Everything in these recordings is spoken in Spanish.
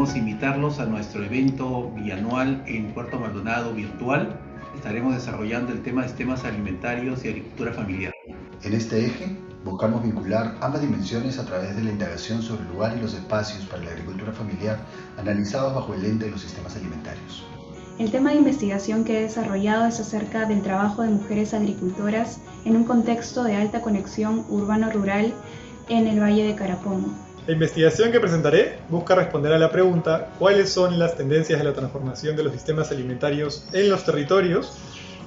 queremos invitarlos a nuestro evento bianual en Puerto Maldonado virtual. Estaremos desarrollando el tema de sistemas alimentarios y agricultura familiar. En este eje, buscamos vincular ambas dimensiones a través de la indagación sobre el lugar y los espacios para la agricultura familiar analizados bajo el lente de los sistemas alimentarios. El tema de investigación que he desarrollado es acerca del trabajo de mujeres agricultoras en un contexto de alta conexión urbano-rural en el Valle de Carapomo. La investigación que presentaré busca responder a la pregunta ¿cuáles son las tendencias de la transformación de los sistemas alimentarios en los territorios?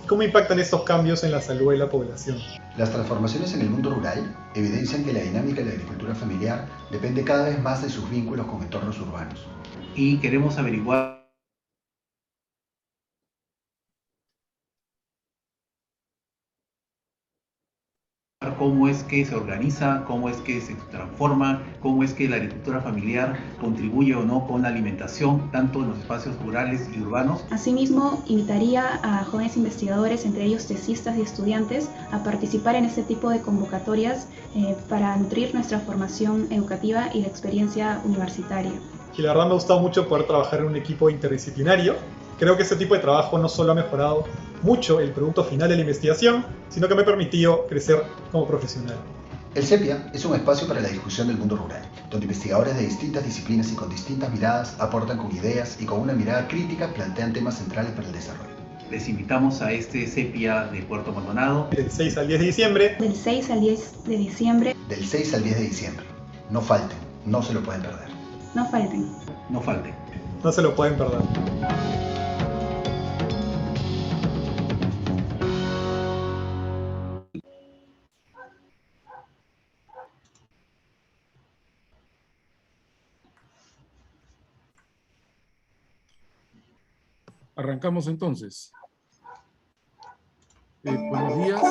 ¿Cómo impactan estos cambios en la salud de la población? Las transformaciones en el mundo rural evidencian que la dinámica de la agricultura familiar depende cada vez más de sus vínculos con entornos urbanos. Y queremos averiguar cómo es que se organiza, cómo es que se transforma, cómo es que la agricultura familiar contribuye o no con la alimentación, tanto en los espacios rurales y urbanos. Asimismo, invitaría a jóvenes investigadores, entre ellos tesistas y estudiantes, a participar en este tipo de convocatorias para nutrir nuestra formación educativa y la experiencia universitaria. Y la verdad me ha gustado mucho poder trabajar en un equipo interdisciplinario. Creo que este tipo de trabajo no solo ha mejorado mucho el producto final de la investigación, sino que me ha permitido crecer como profesional. El CEPIA es un espacio para la discusión del mundo rural, donde investigadores de distintas disciplinas y con distintas miradas aportan con ideas y con una mirada crítica plantean temas centrales para el desarrollo. Les invitamos a este CEPIA de Puerto Maldonado. Del 6 al 10 de diciembre. Del 6 al 10 de diciembre. Del 6 al 10 de diciembre. No falten, no se lo pueden perder. No falten. No falten. No se lo pueden perder. Arrancamos entonces. Buenos días.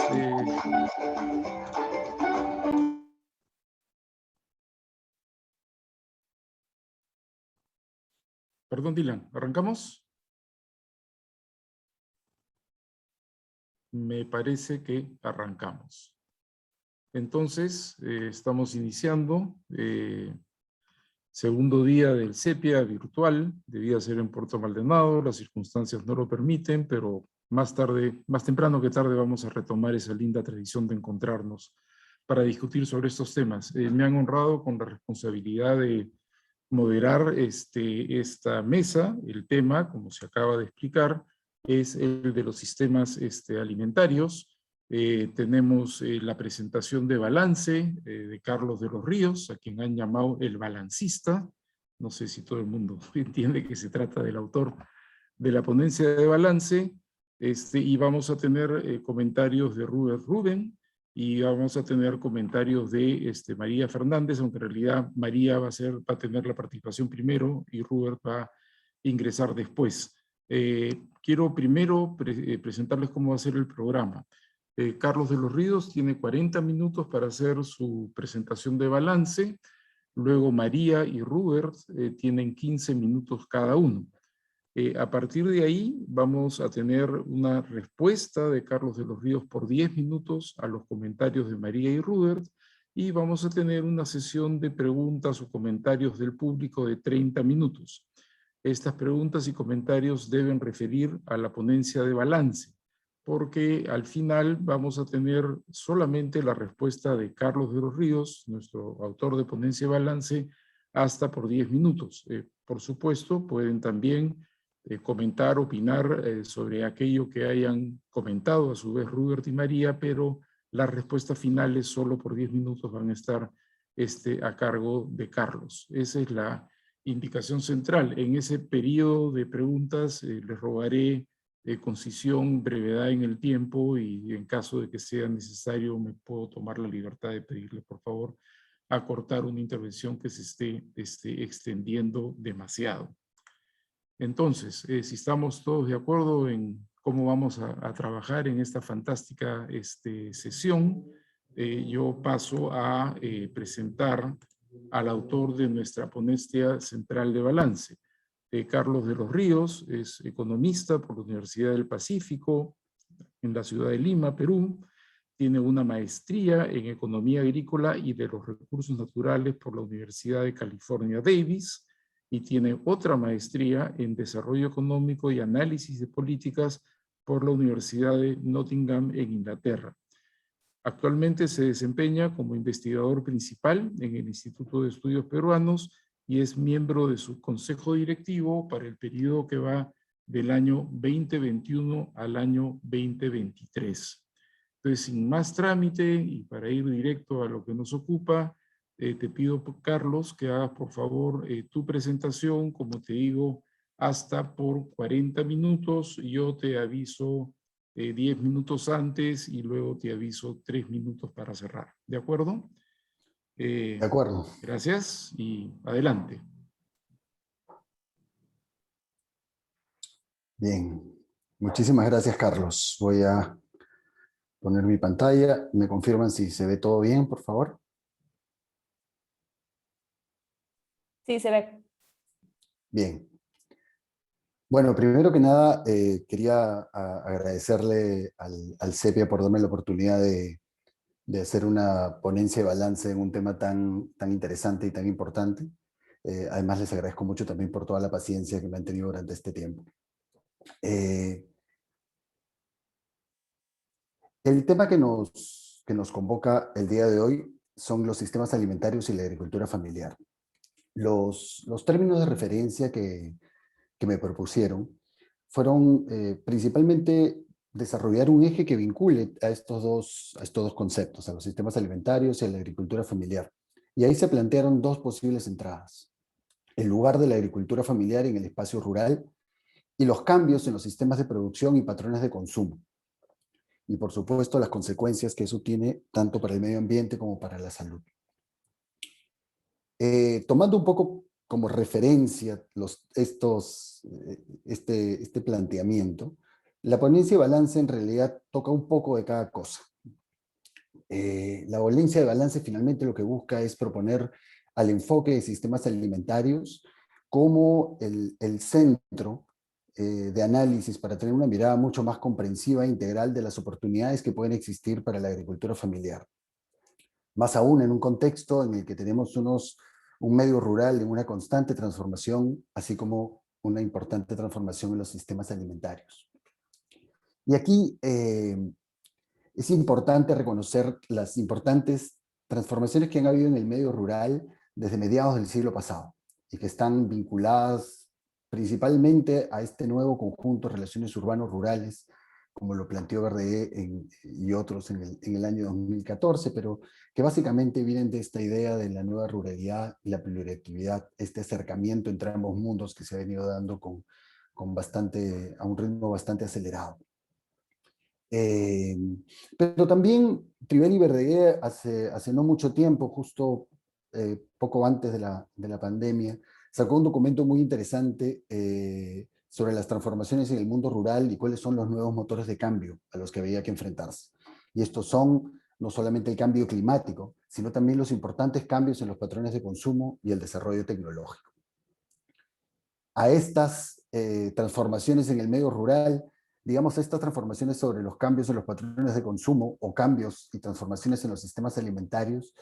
Perdón, Dylan, ¿arrancamos? Me parece que arrancamos. Entonces, estamos iniciando segundo día del CEPIA virtual. Debía ser en Puerto Maldonado, las circunstancias no lo permiten, pero más temprano que tarde vamos a retomar esa linda tradición de encontrarnos para discutir sobre estos temas. Me han honrado con la responsabilidad de moderar esta mesa. El tema, como se acaba de explicar, es el de los sistemas alimentarios. Tenemos la presentación de balance de Carlos de los Ríos, a quien han llamado el balancista. No sé si todo el mundo entiende que se trata del autor de la ponencia de balance. Y vamos a tener comentarios de Rubén, y vamos a tener comentarios de María Fernández, aunque en realidad María va a tener la participación primero y Rubén va a ingresar después. Quiero primero presentarles cómo va a ser el programa. Carlos de los Ríos tiene 40 minutos para hacer su presentación de balance. Luego María y Rubén tienen 15 minutos cada uno. A partir de ahí vamos a tener una respuesta de Carlos de los Ríos por 10 minutos a los comentarios de María y Rubén, y vamos a tener una sesión de preguntas o comentarios del público de 30 minutos. Estas preguntas y comentarios deben referir a la ponencia de balance, porque al final vamos a tener solamente la respuesta de Carlos de los Ríos, nuestro autor de ponencia de balance, hasta por 10 minutos. Por supuesto, pueden también comentar, opinar sobre aquello que hayan comentado a su vez Rubén y María, pero las respuestas finales solo por 10 minutos van a estar a cargo de Carlos. Esa es la indicación central. En ese periodo de preguntas les rogaré concisión, brevedad en el tiempo, y en caso de que sea necesario me puedo tomar la libertad de pedirle por favor acortar una intervención que se esté extendiendo demasiado. Entonces, si estamos todos de acuerdo en cómo vamos a trabajar en esta fantástica sesión, yo paso a presentar al autor de nuestra ponencia central de balance. Carlos de los Ríos es economista por la Universidad del Pacífico en la ciudad de Lima, Perú. Tiene una maestría en Economía Agrícola y de los Recursos Naturales por la Universidad de California, Davis, y tiene otra maestría en Desarrollo Económico y Análisis de Políticas por la Universidad de Nottingham en Inglaterra. Actualmente se desempeña como investigador principal en el Instituto de Estudios Peruanos y es miembro de su consejo directivo para el periodo que va del año 2021 al año 2023. Entonces, sin más trámite y para ir directo a lo que nos ocupa, te pido, Carlos, que hagas por favor tu presentación, como te digo, hasta por 40 minutos. Yo te aviso 10 minutos antes y luego te aviso 3 minutos para cerrar. ¿De acuerdo? De acuerdo. Gracias y adelante. Bien. Muchísimas gracias, Carlos. Voy a poner mi pantalla. ¿Me confirman si se ve todo bien, por favor? Sí, se ve. Bien. Bueno, primero que nada, quería agradecerle al CEPIA por darme la oportunidad de hacer una ponencia de balance en un tema tan interesante y tan importante. Además, les agradezco mucho también por toda la paciencia que me han tenido durante este tiempo. El tema que nos convoca el día de hoy son los sistemas alimentarios y la agricultura familiar. Los términos de referencia que me propusieron fueron principalmente desarrollar un eje que vincule a estos dos conceptos, a los sistemas alimentarios y a la agricultura familiar. Y ahí se plantearon dos posibles entradas: el lugar de la agricultura familiar en el espacio rural y los cambios en los sistemas de producción y patrones de consumo. Y por supuesto las consecuencias que eso tiene tanto para el medio ambiente como para la salud. Tomando un poco como referencia este planteamiento, la ponencia de balance en realidad toca un poco de cada cosa. La ponencia de balance finalmente lo que busca es proponer al enfoque de sistemas alimentarios como el centro de análisis para tener una mirada mucho más comprensiva e integral de las oportunidades que pueden existir para la agricultura familiar. Más aún en un contexto en el que tenemos un medio rural en una constante transformación, así como una importante transformación en los sistemas alimentarios. Y aquí es importante reconocer las importantes transformaciones que han habido en el medio rural desde mediados del siglo pasado y que están vinculadas principalmente a este nuevo conjunto de relaciones urbanos-rurales, como lo planteó Verdegué y otros en el año 2014, pero que básicamente vienen de esta idea de la nueva ruralidad y la pluriactividad, este acercamiento entre ambos mundos que se ha venido dando a un ritmo bastante acelerado. Pero también Tribel y Verdegué hace no mucho tiempo, justo poco antes de la pandemia, sacó un documento muy interesante sobre las transformaciones en el mundo rural y cuáles son los nuevos motores de cambio a los que había que enfrentarse. Y estos son no solamente el cambio climático, sino también los importantes cambios en los patrones de consumo y el desarrollo tecnológico. A estas transformaciones en el medio rural, digamos, estas transformaciones sobre los cambios en los patrones de consumo o cambios y transformaciones en los sistemas alimentarios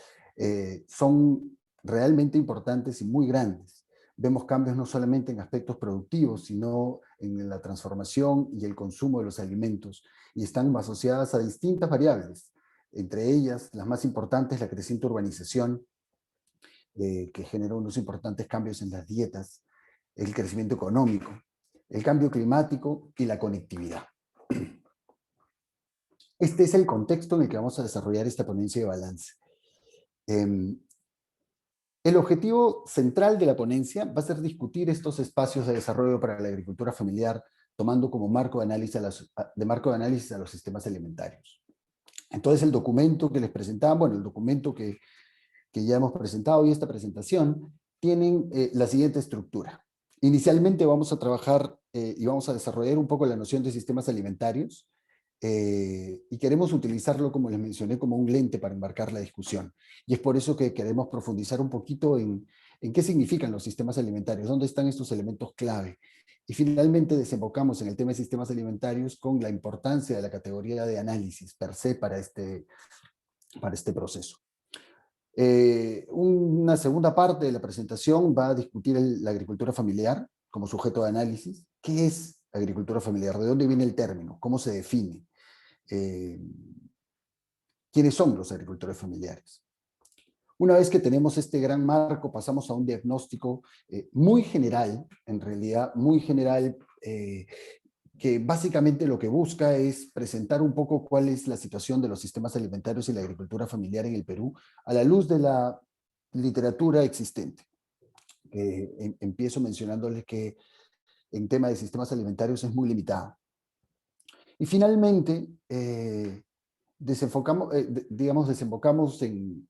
son realmente importantes y muy grandes. Vemos cambios no solamente en aspectos productivos, sino en la transformación y el consumo de los alimentos, y están asociadas a distintas variables, entre ellas las más importantes, la creciente urbanización, que genera unos importantes cambios en las dietas, el crecimiento económico, el cambio climático y la conectividad. Este es el contexto en el que vamos a desarrollar esta ponencia de balance. El objetivo central de la ponencia va a ser discutir estos espacios de desarrollo para la agricultura familiar, tomando como marco de análisis a los sistemas alimentarios. Entonces el documento que les presentaba, bueno, el documento que ya hemos presentado y esta presentación, tienen la siguiente estructura. Inicialmente vamos a trabajar y vamos a desarrollar un poco la noción de sistemas alimentarios, y queremos utilizarlo, como les mencioné, como un lente para enmarcar la discusión. Y es por eso que queremos profundizar un poquito en qué significan los sistemas alimentarios, dónde están estos elementos clave. Y finalmente desembocamos en el tema de sistemas alimentarios con la importancia de la categoría de análisis per se para este proceso. Una segunda parte de la presentación va a discutir la agricultura familiar como sujeto de análisis. ¿Qué es agricultura familiar? ¿De dónde viene el término? ¿Cómo se define? ¿Quiénes son los agricultores familiares? Una vez que tenemos este gran marco, pasamos a un diagnóstico muy general, en realidad muy general, que básicamente lo que busca es presentar un poco cuál es la situación de los sistemas alimentarios y la agricultura familiar en el Perú a la luz de la literatura existente. Empiezo mencionándoles que en tema de sistemas alimentarios es muy limitada. Y finalmente, desembocamos en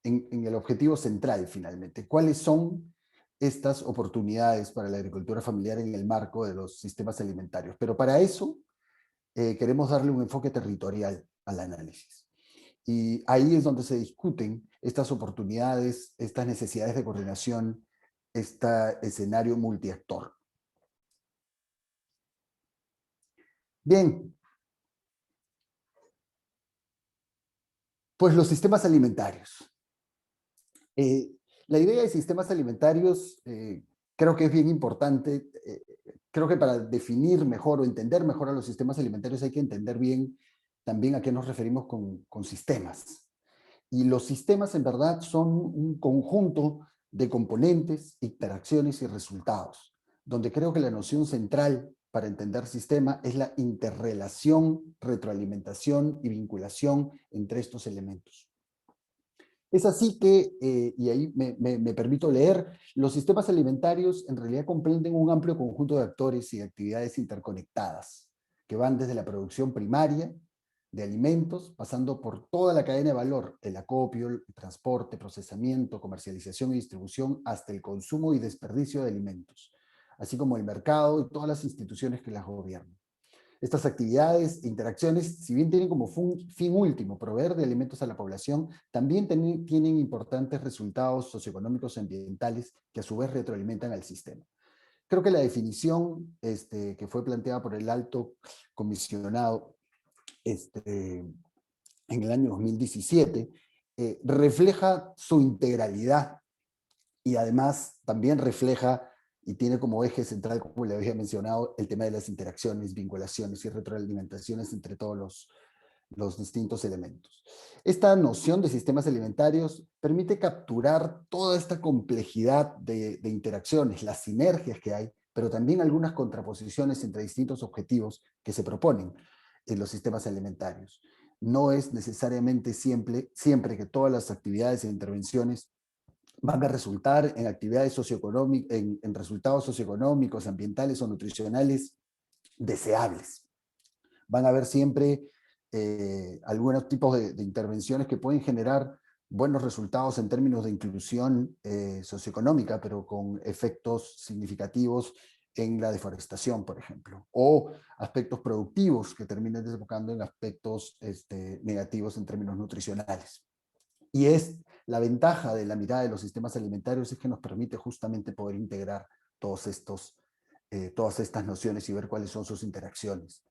el objetivo central, finalmente. ¿Cuáles son estas oportunidades para la agricultura familiar en el marco de los sistemas alimentarios? Pero para eso queremos darle un enfoque territorial al análisis. Y ahí es donde se discuten estas oportunidades, estas necesidades de coordinación, este escenario multiactor. Bien. Pues los sistemas alimentarios. La idea de sistemas alimentarios creo que es bien importante. Creo que para definir mejor o entender mejor a los sistemas alimentarios hay que entender bien también a qué nos referimos con sistemas. Y los sistemas en verdad son un conjunto de componentes, interacciones y resultados, donde creo que la noción central para entender sistema es la interrelación, retroalimentación y vinculación entre estos elementos. Es así que, y ahí me permito leer, los sistemas alimentarios en realidad comprenden un amplio conjunto de actores y de actividades interconectadas, que van desde la producción primaria de alimentos, pasando por toda la cadena de valor, el acopio, el transporte, procesamiento, comercialización y distribución, hasta el consumo y desperdicio de alimentos, así como el mercado y todas las instituciones que las gobiernan. Estas actividades e interacciones, si bien tienen como fin último proveer de alimentos a la población, también tienen importantes resultados socioeconómicos y ambientales que a su vez retroalimentan al sistema. Creo que la definición que fue planteada por el alto comisionado en el año 2017 refleja su integralidad y además también refleja y tiene como eje central, como le había mencionado, el tema de las interacciones, vinculaciones y retroalimentaciones entre todos los distintos elementos. Esta noción de sistemas alimentarios permite capturar toda esta complejidad de interacciones, las sinergias que hay, pero también algunas contraposiciones entre distintos objetivos que se proponen en los sistemas alimentarios. No es necesariamente siempre que todas las actividades e intervenciones van a resultar en actividades socioeconómicas, en resultados socioeconómicos, ambientales o nutricionales deseables. Van a haber siempre algunos tipos de intervenciones que pueden generar buenos resultados en términos de inclusión socioeconómica, pero con efectos significativos en la deforestación, por ejemplo, o aspectos productivos que terminen desembocando en aspectos negativos en términos nutricionales. Y la ventaja de la mirada de los sistemas alimentarios es que nos permite justamente poder integrar todas estas nociones y ver cuáles son sus interacciones.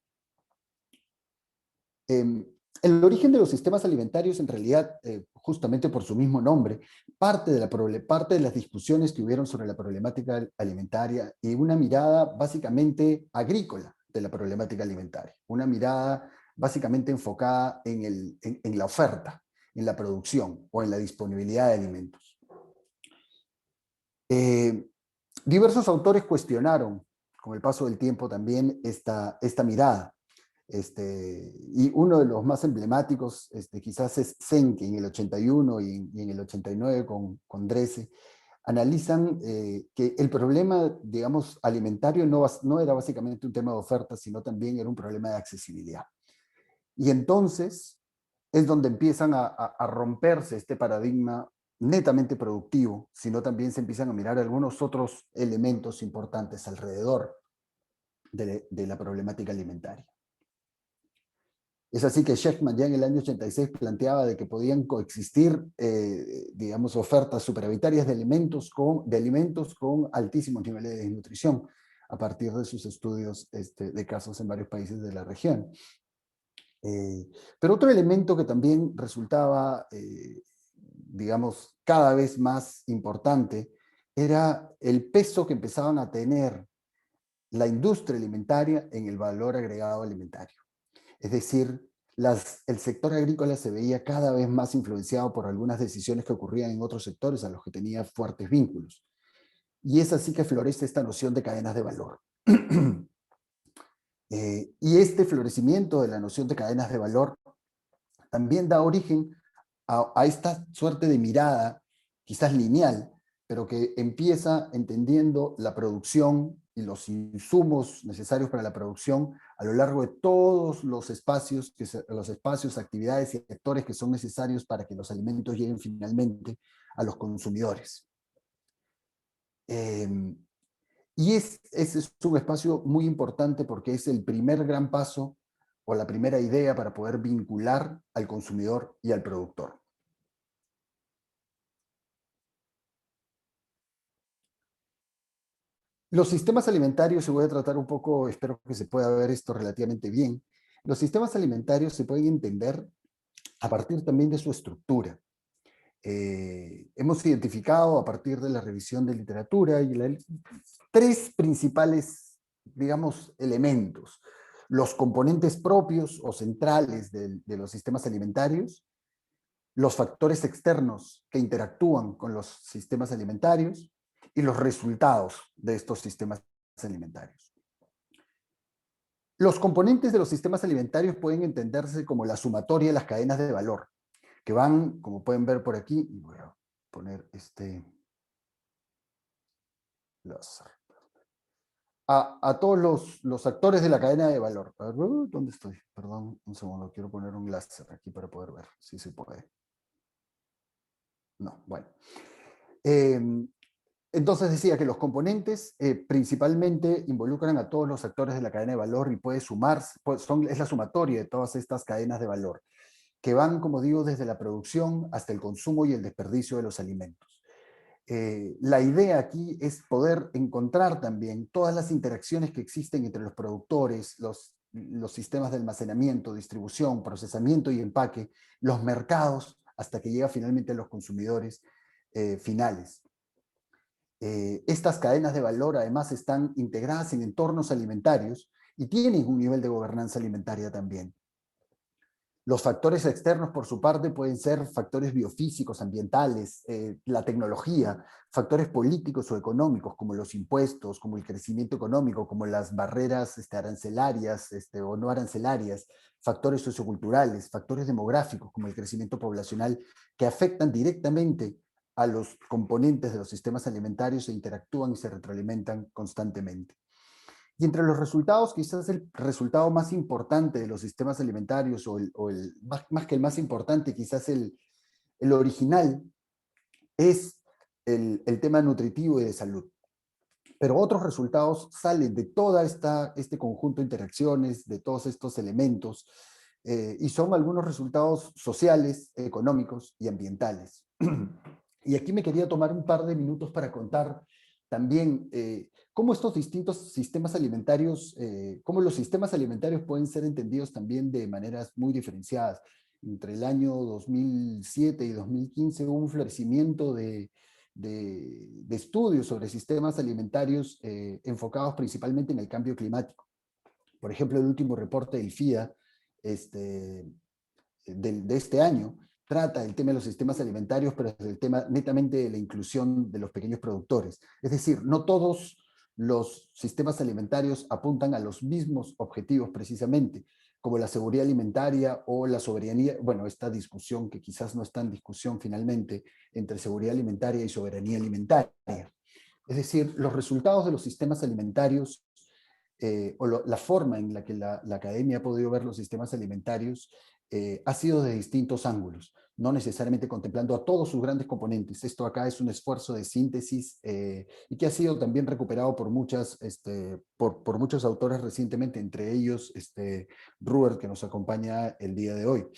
El origen de los sistemas alimentarios, en realidad, justamente por su mismo nombre, parte de las discusiones que hubieron sobre la problemática alimentaria y una mirada básicamente agrícola de la problemática alimentaria, una mirada básicamente enfocada en la oferta, en la producción o en la disponibilidad de alimentos. Diversos autores cuestionaron con el paso del tiempo también esta mirada. Y uno de los más emblemáticos quizás es Zenke en el 81 y en el 89 con Dresse, analizan que el problema, digamos, alimentario no era básicamente un tema de oferta, sino también era un problema de accesibilidad. Y entonces es donde empiezan a romperse este paradigma netamente productivo, sino también se empiezan a mirar algunos otros elementos importantes alrededor de la problemática alimentaria. Es así que Shechtman ya en el año 86 planteaba de que podían coexistir, digamos, ofertas superavitarias de alimentos con altísimos niveles de desnutrición, a partir de sus estudios de casos en varios países de la región. Pero otro elemento que también resultaba digamos, cada vez más importante, era el peso que empezaban a tener la industria alimentaria en el valor agregado alimentario. Es decir, el sector agrícola se veía cada vez más influenciado por algunas decisiones que ocurrían en otros sectores a los que tenía fuertes vínculos. Y es así que florece esta noción de cadenas de valor. Y este florecimiento de la noción de cadenas de valor también da origen a esta suerte de mirada, quizás lineal, pero que empieza entendiendo la producción y los insumos necesarios para la producción a lo largo de todos los espacios, actividades y sectores que son necesarios para que los alimentos lleguen finalmente a los consumidores. Y ese es un espacio muy importante porque es el primer gran paso o la primera idea para poder vincular al consumidor y al productor. Los sistemas alimentarios, y voy a tratar un poco, espero que se pueda ver esto relativamente bien, los sistemas alimentarios se pueden entender a partir también de su estructura. Hemos identificado a partir de la revisión de literatura tres principales, digamos, elementos. Los componentes propios o centrales de los sistemas alimentarios, los factores externos que interactúan con los sistemas alimentarios y los resultados de estos sistemas alimentarios. Los componentes de los sistemas alimentarios pueden entenderse como la sumatoria de las cadenas de valor, que van, como pueden ver por aquí, y voy a poner a todos los actores de la cadena de valor. A ver, ¿dónde estoy? Perdón, un segundo, quiero poner un láser aquí para poder ver si se puede. No, bueno. Entonces decía que los componentes principalmente involucran a todos los actores de la cadena de valor y puede sumarse, es la sumatoria de todas estas cadenas de valor, que van, como digo, desde la producción hasta el consumo y el desperdicio de los alimentos. La idea aquí es poder encontrar también todas las interacciones que existen entre los productores, los sistemas de almacenamiento, distribución, procesamiento y empaque, los mercados, hasta que llega finalmente a los consumidores finales. Estas cadenas de valor además están integradas en entornos alimentarios y tienen un nivel de gobernanza alimentaria también. Los factores externos, por su parte, pueden ser factores biofísicos, ambientales, la tecnología, factores políticos o económicos, como los impuestos, como el crecimiento económico, como las barreras arancelarias o no arancelarias, factores socioculturales, factores demográficos, como el crecimiento poblacional, que afectan directamente a los componentes de los sistemas alimentarios e interactúan y se retroalimentan constantemente. Y entre los resultados, quizás el resultado más importante de los sistemas alimentarios, más que el más importante, quizás el original, es el tema nutritivo y de salud. Pero otros resultados salen de todo este conjunto de interacciones, de todos estos elementos, y son algunos resultados sociales, económicos y ambientales. Y aquí me quería tomar un par de minutos para contar también cómo estos distintos sistemas alimentarios, cómo los sistemas alimentarios pueden ser entendidos también de maneras muy diferenciadas. Entre el año 2007 y 2015 hubo un florecimiento de estudios sobre sistemas alimentarios enfocados principalmente en el cambio climático. Por ejemplo, el último reporte del FIA de este año trata el tema de los sistemas alimentarios, pero es el tema netamente de la inclusión de los pequeños productores. Es decir, no todos los sistemas alimentarios apuntan a los mismos objetivos precisamente, como la seguridad alimentaria o la soberanía, bueno, esta discusión que quizás no está en discusión finalmente entre seguridad alimentaria y soberanía alimentaria. Es decir, los resultados de los sistemas alimentarios la forma en la que la academia ha podido ver los sistemas alimentarios ha sido de distintos ángulos, no necesariamente contemplando a todos sus grandes componentes. Esto acá es un esfuerzo de síntesis y que ha sido también recuperado por muchos autores recientemente, entre ellos Ruer, que nos acompaña el día de hoy,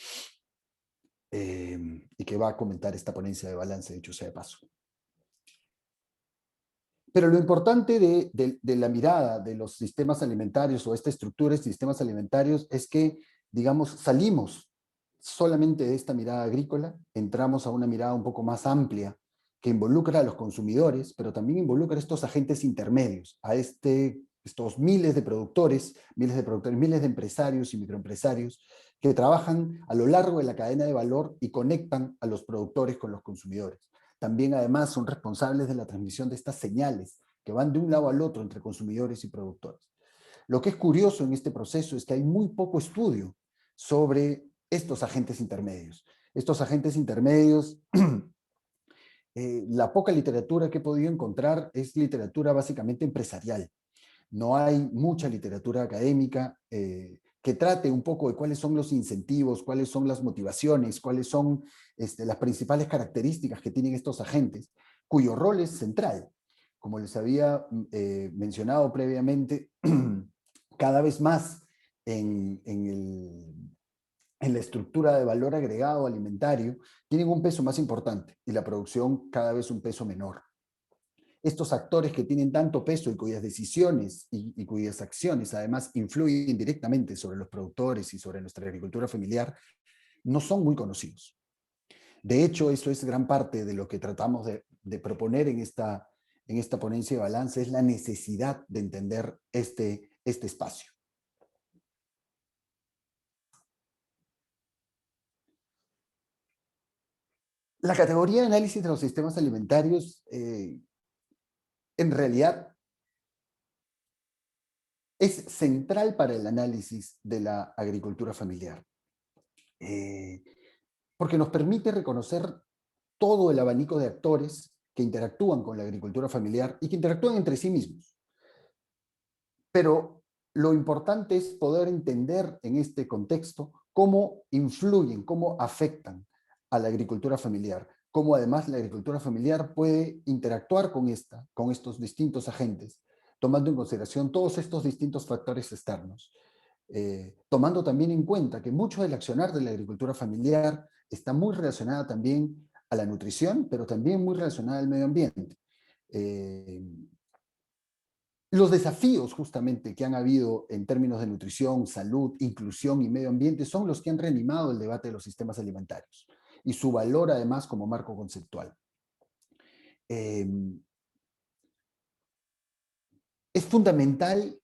y que va a comentar esta ponencia de balance, dicho sea de paso. Pero lo importante de la mirada de los sistemas alimentarios o esta estructura de sistemas alimentarios es que, digamos, salimos solamente de esta mirada agrícola, entramos a una mirada un poco más amplia que involucra a los consumidores, pero también involucra a estos agentes intermedios, a estos miles de productores, miles de empresarios y microempresarios que trabajan a lo largo de la cadena de valor y conectan a los productores con los consumidores. También además son responsables de la transmisión de estas señales que van de un lado al otro entre consumidores y productores. Lo que es curioso en este proceso es que hay muy poco estudio sobre estos agentes intermedios. Estos agentes intermedios, la poca literatura que he podido encontrar es literatura básicamente empresarial. No hay mucha literatura académica que trate un poco de cuáles son los incentivos, cuáles son las motivaciones, cuáles son las principales características que tienen estos agentes, cuyo rol es central. Como les había mencionado previamente, cada vez más en la estructura de valor agregado alimentario, tienen un peso más importante y la producción cada vez un peso menor. Estos actores que tienen tanto peso y cuyas decisiones y cuyas acciones además influyen directamente sobre los productores y sobre nuestra agricultura familiar, no son muy conocidos. De hecho, eso es gran parte de lo que tratamos de proponer en esta ponencia de balance, es la necesidad de entender este espacio. La categoría de análisis de los sistemas alimentarios en realidad es central para el análisis de la agricultura familiar, porque nos permite reconocer todo el abanico de actores que interactúan con la agricultura familiar y que interactúan entre sí mismos. Pero lo importante es poder entender en este contexto cómo influyen, cómo afectan a la agricultura familiar, cómo además la agricultura familiar puede interactuar con estos distintos agentes, tomando en consideración todos estos distintos factores externos, tomando también en cuenta que mucho del accionar de la agricultura familiar está muy relacionada también a la nutrición, pero también muy relacionada al medio ambiente. Los desafíos justamente que han habido en términos de nutrición, salud, inclusión y medio ambiente son los que han reanimado el debate de los sistemas alimentarios y su valor además como marco conceptual. Es fundamental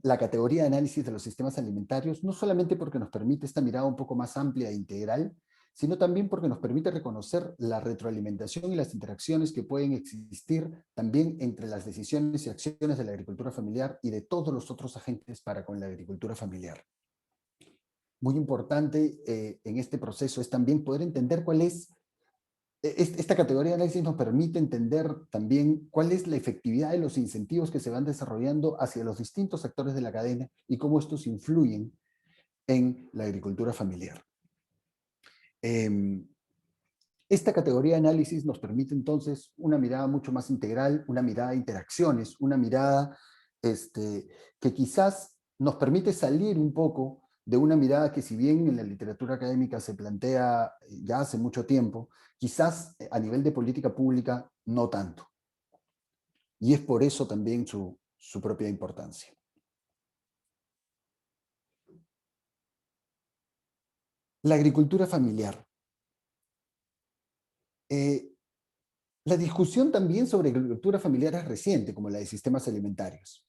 la categoría de análisis de los sistemas alimentarios, no solamente porque nos permite esta mirada un poco más amplia e integral, sino también porque nos permite reconocer la retroalimentación y las interacciones que pueden existir también entre las decisiones y acciones de la agricultura familiar y de todos los otros agentes para con la agricultura familiar. Muy importante en este proceso es también poder entender cuál es. Esta categoría de análisis nos permite entender también cuál es la efectividad de los incentivos que se van desarrollando hacia los distintos actores de la cadena y cómo estos influyen en la agricultura familiar. Esta categoría de análisis nos permite entonces una mirada mucho más integral, una mirada de interacciones, una mirada que quizás nos permite salir un poco de una mirada que, si bien en la literatura académica se plantea ya hace mucho tiempo, quizás a nivel de política pública no tanto. Y es por eso también su propia importancia. La agricultura familiar. La discusión también sobre agricultura familiar es reciente, como la de sistemas alimentarios.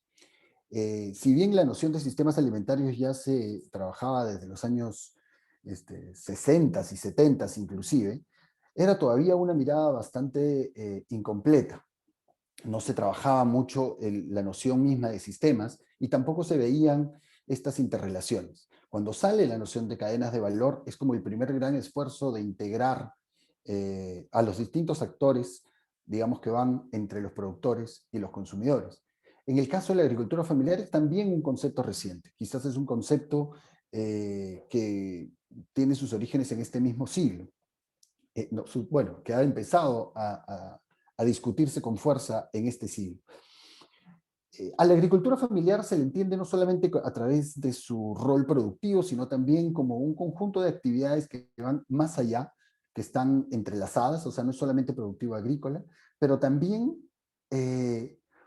Si bien la noción de sistemas alimentarios ya se trabajaba desde los años 60 y 70 inclusive, era todavía una mirada bastante incompleta. No se trabajaba mucho la noción misma de sistemas y tampoco se veían estas interrelaciones. Cuando sale la noción de cadenas de valor, es como el primer gran esfuerzo de integrar a los distintos actores, digamos, que van entre los productores y los consumidores. En el caso de la agricultura familiar es también un concepto reciente. Quizás es un concepto que tiene sus orígenes en este mismo siglo. Bueno, que ha empezado a discutirse con fuerza en este siglo. A la agricultura familiar se le entiende no solamente a través de su rol productivo, sino también como un conjunto de actividades que van más allá, que están entrelazadas, o sea, no es solamente productivo agrícola, pero también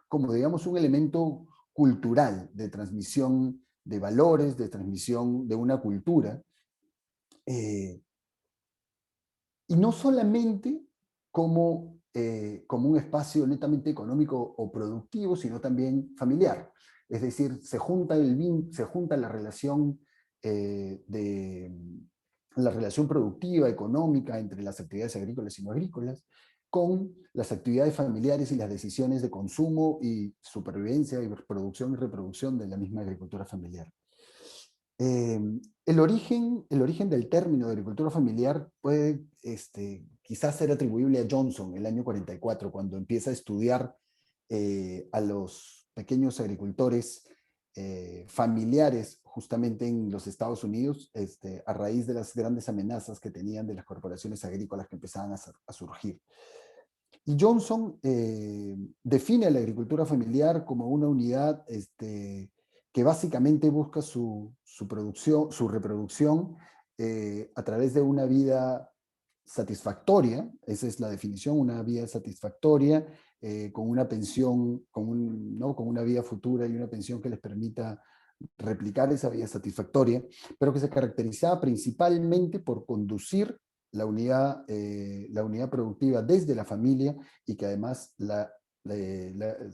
como, digamos, un elemento cultural de transmisión de valores, de transmisión de una cultura, Y no solamente como un espacio netamente económico o productivo, sino también familiar. Es decir, se junta la relación la relación productiva, económica entre las actividades agrícolas y no agrícolas, con las actividades familiares y las decisiones de consumo y supervivencia y producción y reproducción de la misma agricultura familiar. El origen del término de agricultura familiar puede quizás ser atribuible a Johnson el año 44, cuando empieza a estudiar a los pequeños agricultores familiares justamente en los Estados Unidos, a raíz de las grandes amenazas que tenían de las corporaciones agrícolas que empezaban a surgir. Y Johnson define la agricultura familiar como una unidad que básicamente busca su reproducción a través de una vida satisfactoria, esa es la definición, una vida satisfactoria, con una pensión, con una vida futura y una pensión que les permita replicar esa vida satisfactoria, pero que se caracterizaba principalmente por conducir la unidad productiva desde la familia, y que además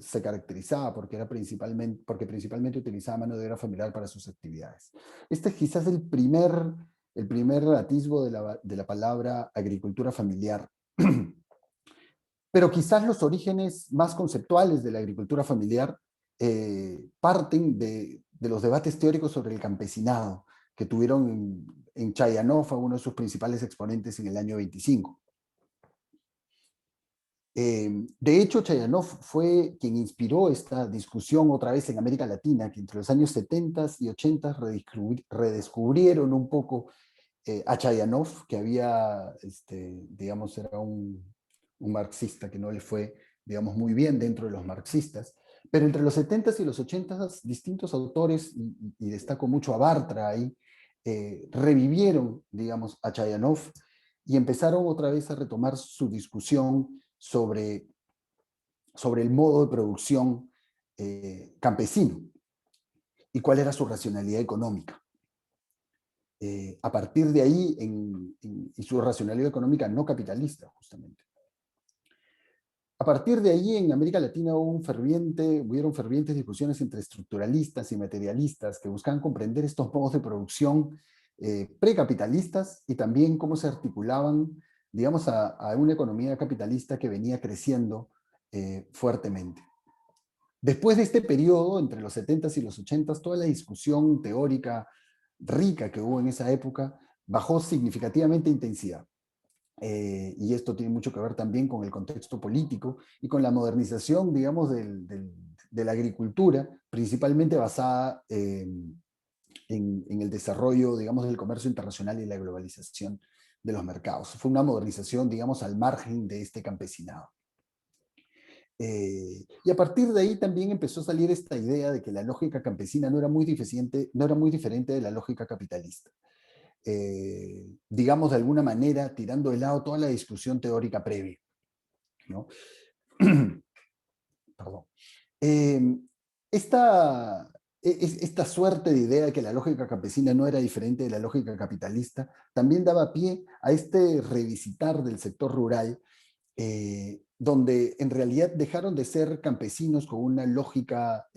se caracterizaba porque principalmente utilizaba mano de obra familiar para sus actividades. Este es quizás el primer atisbo de la palabra agricultura familiar. Pero quizás los orígenes más conceptuales de la agricultura familiar parten de los debates teóricos sobre el campesinado que tuvieron en Chayanov a uno de sus principales exponentes en el año 25. De hecho, Chayanov fue quien inspiró esta discusión otra vez en América Latina, que entre los años 70 y 80 redescubrieron un poco a Chayanov, que había, digamos, era un marxista que no le fue, digamos, muy bien dentro de los marxistas. Pero entre los 70s y los 80s, distintos autores, y destaco mucho a Bartra ahí, revivieron, digamos, a Chayanov y empezaron otra vez a retomar su discusión sobre el modo de producción campesino y cuál era su racionalidad económica. A partir de ahí, y su racionalidad económica no capitalista, justamente. A partir de ahí, en América Latina hubieron fervientes discusiones entre estructuralistas y materialistas que buscaban comprender estos modos de producción precapitalistas y también cómo se articulaban, digamos, a una economía capitalista que venía creciendo fuertemente. Después de este periodo, entre los 70s y los 80s, toda la discusión teórica rica que hubo en esa época bajó significativamente intensidad. Y esto tiene mucho que ver también con el contexto político y con la modernización, digamos, de la agricultura, principalmente basada en el desarrollo, digamos, del comercio internacional y la globalización de los mercados. Fue una modernización, digamos, al margen de este campesinado. Y a partir de ahí también empezó a salir esta idea de que la lógica campesina no era muy diferente de la lógica capitalista. Digamos, de alguna manera, tirando de lado toda la discusión teórica previa, ¿no? Perdón. Esta suerte de idea de que la lógica campesina no era diferente de la lógica capitalista también daba pie a este revisitar del sector rural, donde en realidad dejaron de ser campesinos con una lógica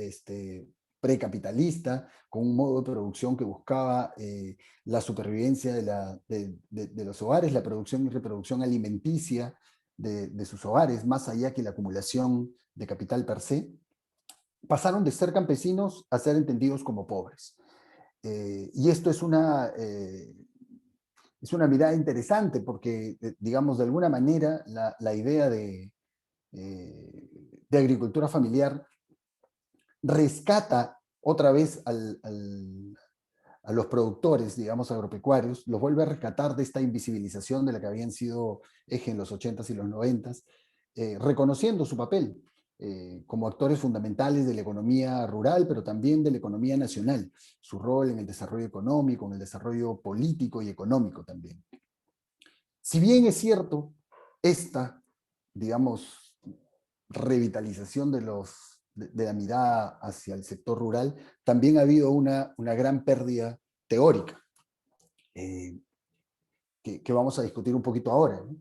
precapitalista, con un modo de producción que buscaba la supervivencia de los hogares, la producción y reproducción alimenticia de sus hogares, más allá que la acumulación de capital per se. Pasaron de ser campesinos a ser entendidos como pobres. Y esto es una mirada interesante porque, digamos, de alguna manera la idea de agricultura familiar rescata otra vez a los productores, digamos, agropecuarios, los vuelve a rescatar de esta invisibilización de la que habían sido eje en los 80s y los 90s, reconociendo su papel como actores fundamentales de la economía rural, pero también de la economía nacional, su rol en el desarrollo económico, en el desarrollo político y económico también. Si bien es cierto, esta, digamos, revitalización de la mirada hacia el sector rural, también ha habido una gran pérdida teórica. que vamos a discutir un poquito ahora, ¿no?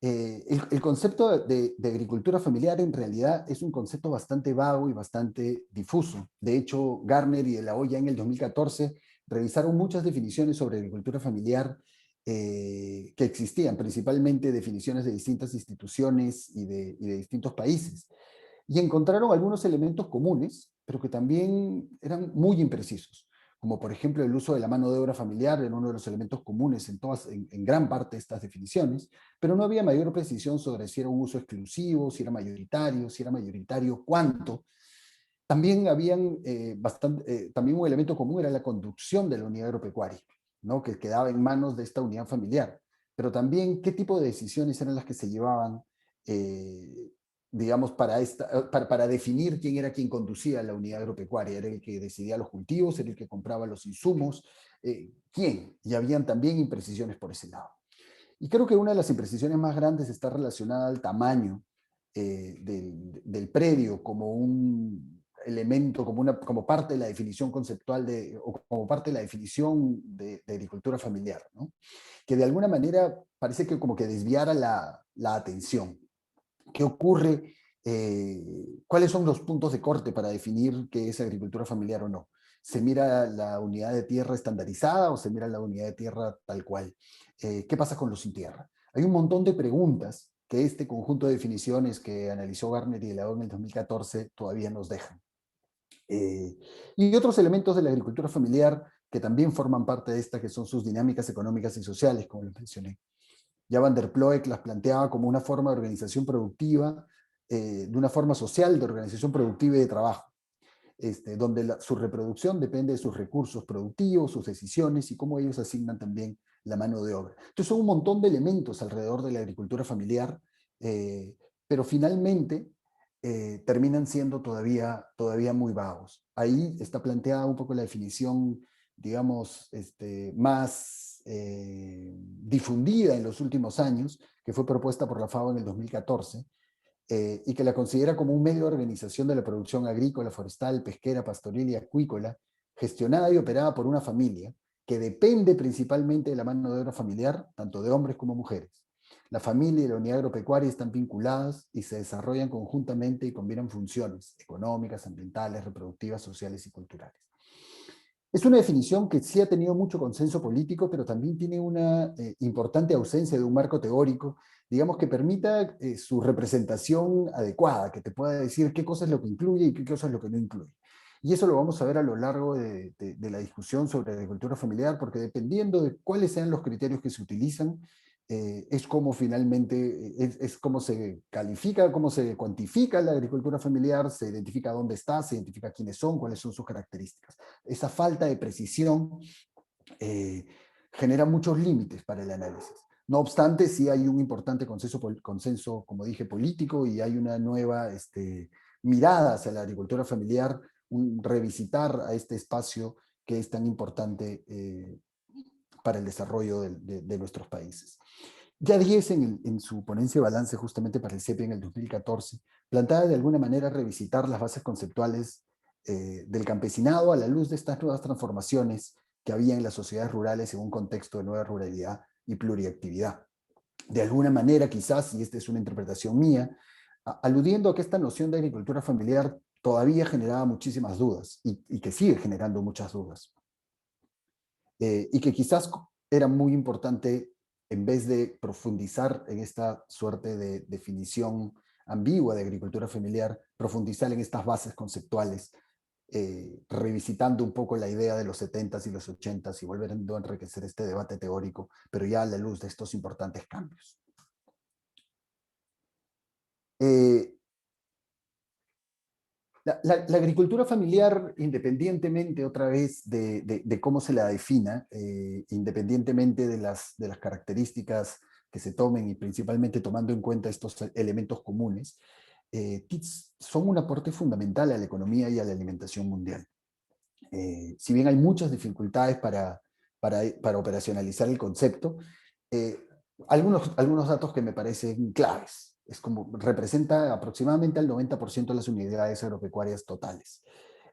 El concepto de agricultura familiar en realidad es un concepto bastante vago y bastante difuso. De hecho, Garner y de la Hoya en el 2014 revisaron muchas definiciones sobre agricultura familiar que existían, principalmente definiciones de distintas instituciones y de distintos países. Y encontraron algunos elementos comunes, pero que también eran muy imprecisos, como por ejemplo el uso de la mano de obra familiar era uno de los elementos comunes en gran parte de estas definiciones, pero no había mayor precisión sobre si era un uso exclusivo, si era mayoritario, cuánto. También también un elemento común era la conducción de la unidad agropecuaria, ¿no? Que quedaba en manos de esta unidad familiar, pero también qué tipo de decisiones eran las que se llevaban digamos, para definir quién era quien conducía la unidad agropecuaria. Era el que decidía los cultivos, era el que compraba los insumos. ¿Quién? Y habían también imprecisiones por ese lado. Y creo que una de las imprecisiones más grandes está relacionada al tamaño del predio como un elemento, como parte de la definición conceptual o como parte de la definición de agricultura familiar, ¿no? Que de alguna manera parece que como que desviara la atención. ¿Qué ocurre? ¿Cuáles son los puntos de corte para definir qué es agricultura familiar o no? ¿Se mira la unidad de tierra estandarizada o se mira la unidad de tierra tal cual? ¿Qué pasa con los sin tierra? Hay un montón de preguntas que este conjunto de definiciones que analizó Garner y Delao en el 2014 todavía nos dejan. Y otros elementos de la agricultura familiar que también forman parte de esta, que son sus dinámicas económicas y sociales, como les mencioné. Ya Van der Ploeg las planteaba como una forma de organización productiva, de una forma social de organización productiva y de trabajo, donde su reproducción depende de sus recursos productivos, sus decisiones y cómo ellos asignan también la mano de obra. Entonces son un montón de elementos alrededor de la agricultura familiar, pero finalmente terminan siendo todavía muy vagos. Ahí está planteada un poco la definición, digamos, más difundida en los últimos años, que fue propuesta por la FAO en el 2014, y que la considera como un medio de organización de la producción agrícola, forestal, pesquera, pastoril y acuícola, gestionada y operada por una familia, que depende principalmente de la mano de obra familiar, tanto de hombres como mujeres. La familia y la unidad agropecuaria están vinculadas y se desarrollan conjuntamente y combinan funciones económicas, ambientales, reproductivas, sociales y culturales. Es una definición que sí ha tenido mucho consenso político, pero también tiene una importante ausencia de un marco teórico, digamos, que permita su representación adecuada, que te pueda decir qué cosa es lo que incluye y qué cosa es lo que no incluye. Y eso lo vamos a ver a lo largo de la discusión sobre agricultura familiar, porque dependiendo de cuáles sean los criterios que se utilizan, es como finalmente, es cómo se califica, cómo se cuantifica la agricultura familiar, se identifica dónde está, se identifica quiénes son, cuáles son sus características. Esa falta de precisión genera muchos límites para el análisis. No obstante, sí hay un importante consenso, como dije, político, y hay una nueva mirada hacia la agricultura familiar, un revisitar a este espacio que es tan importante para el desarrollo de nuestros países. Ya Díez en su ponencia de balance justamente para el CEPE en el 2014, planteaba de alguna manera revisitar las bases conceptuales del campesinado a la luz de estas nuevas transformaciones que había en las sociedades rurales en un contexto de nueva ruralidad y pluriactividad. De alguna manera, quizás, y esta es una interpretación mía, aludiendo a que esta noción de agricultura familiar todavía generaba muchísimas dudas y que sigue generando muchas dudas. Y que quizás era muy importante, en vez de profundizar en esta suerte de definición ambigua de agricultura familiar, profundizar en estas bases conceptuales, revisitando un poco la idea de los 70s y los 80s y volviendo a enriquecer este debate teórico, pero ya a la luz de estos importantes cambios. La agricultura familiar, independientemente otra vez de cómo se la defina, independientemente de las características que se tomen y principalmente tomando en cuenta estos elementos comunes, son un aporte fundamental a la economía y a la alimentación mundial. Si bien hay muchas dificultades para operacionalizar el concepto, algunos datos que me parecen claves. Es como representa aproximadamente al 90% de las unidades agropecuarias totales.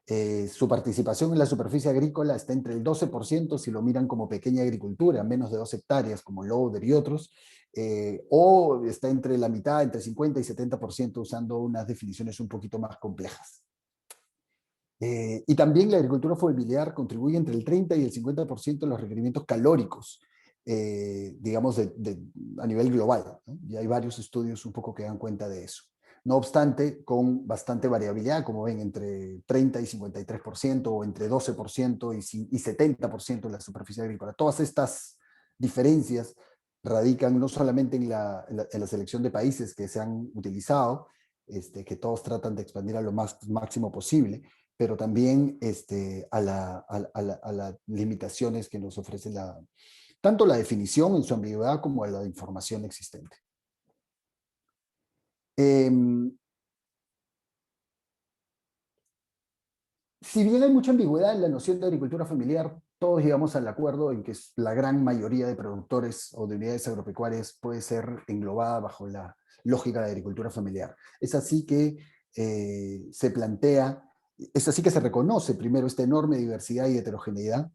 Su participación en la superficie agrícola está entre el 12% si lo miran como pequeña agricultura, menos de 2 hectáreas, como Loader y otros, o está entre la mitad, entre 50 y 70%, usando unas definiciones un poquito más complejas. Y también la agricultura familiar contribuye entre el 30 y el 50% en los requerimientos calóricos, digamos, a nivel global, ¿no? Y hay varios estudios un poco que dan cuenta de eso. No obstante, con bastante variabilidad, como ven, entre 30 y 53%, o entre 12% y 70% en la superficie agrícola. Todas estas diferencias radican no solamente en la selección de países que se han utilizado, que todos tratan de expandir a lo máximo posible, pero también a las limitaciones que nos ofrece tanto la definición en su ambigüedad como la información existente. Si bien hay mucha ambigüedad en la noción de agricultura familiar, todos llegamos al acuerdo en que la gran mayoría de productores o de unidades agropecuarias puede ser englobada bajo la lógica de agricultura familiar. Es así que se plantea, es así que se reconoce primero esta enorme diversidad y heterogeneidad,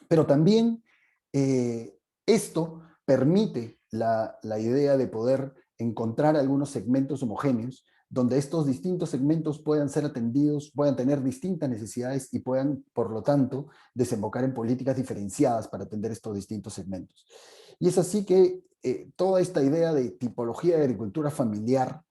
pero también esto permite la idea de poder encontrar algunos segmentos homogéneos donde estos distintos segmentos puedan ser atendidos, puedan tener distintas necesidades y puedan, por lo tanto, desembocar en políticas diferenciadas para atender estos distintos segmentos. Y es así que toda esta idea de tipología de agricultura familiar,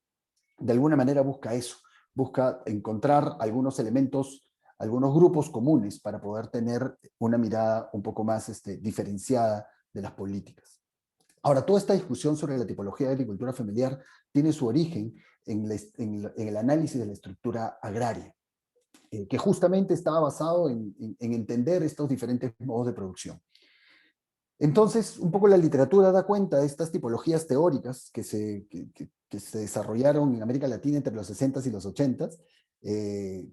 de alguna manera busca eso, busca encontrar algunos elementos, algunos grupos comunes para poder tener una mirada un poco más diferenciada de las políticas. Ahora, toda esta discusión sobre la tipología de agricultura familiar tiene su origen en el análisis de la estructura agraria, que justamente estaba basado en entender estos diferentes modos de producción. Entonces, un poco la literatura da cuenta de estas tipologías teóricas que se desarrollaron en América Latina entre los 60s y los 80s,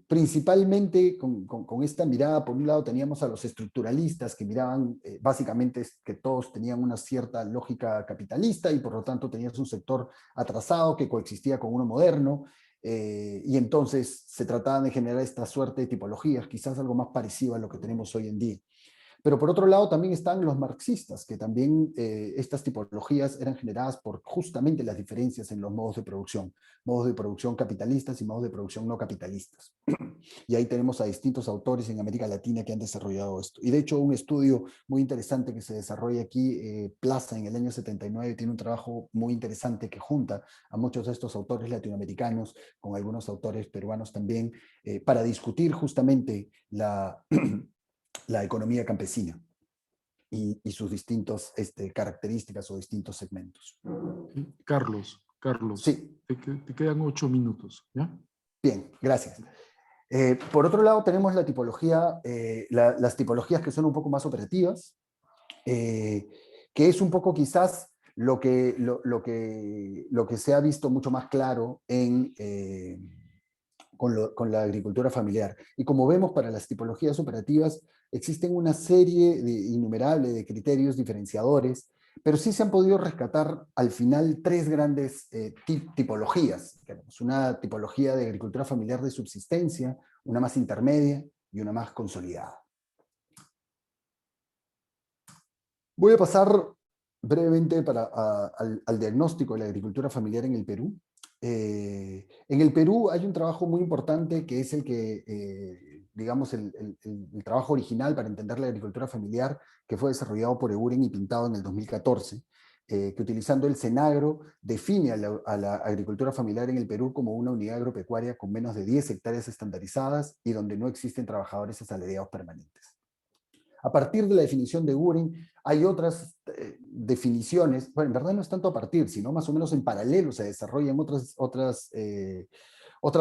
principalmente con esta mirada. Por un lado teníamos a los estructuralistas que miraban básicamente que todos tenían una cierta lógica capitalista y por lo tanto tenías un sector atrasado que coexistía con uno moderno, y entonces se trataban de generar esta suerte de tipologías, quizás algo más parecido a lo que tenemos hoy en día. Pero por otro lado también están los marxistas, que también estas tipologías eran generadas por justamente las diferencias en los modos de producción capitalistas y modos de producción no capitalistas. Y ahí tenemos a distintos autores en América Latina que han desarrollado esto. Y de hecho un estudio muy interesante que se desarrolla aquí, Plaza, en el año 79, tiene un trabajo muy interesante que junta a muchos de estos autores latinoamericanos con algunos autores peruanos también, para discutir justamente la economía campesina y sus distintas características o distintos segmentos. Carlos, sí. te quedan 8 minutos, ¿ya? Bien, gracias. Por otro lado tenemos la tipología, las tipologías que son un poco más operativas, que es un poco quizás lo que se ha visto mucho más claro con la agricultura familiar. Y como vemos, para las tipologías operativas existen una serie innumerable de criterios diferenciadores, pero sí se han podido rescatar al final 3 grandes tipologías. Una tipología de agricultura familiar de subsistencia, una más intermedia y una más consolidada. Voy a pasar brevemente al diagnóstico de la agricultura familiar en el Perú. En el Perú hay un trabajo muy importante que es el que, digamos, el trabajo original para entender la agricultura familiar, que fue desarrollado por Eguren y Pintado en el 2014, que utilizando el Senagro define a la agricultura familiar en el Perú como una unidad agropecuaria con menos de 10 hectáreas estandarizadas y donde no existen trabajadores asalariados permanentes. A partir de la definición de Eguren, hay otras definiciones, bueno, en verdad no es tanto a partir, sino más o menos en paralelo se desarrollan otras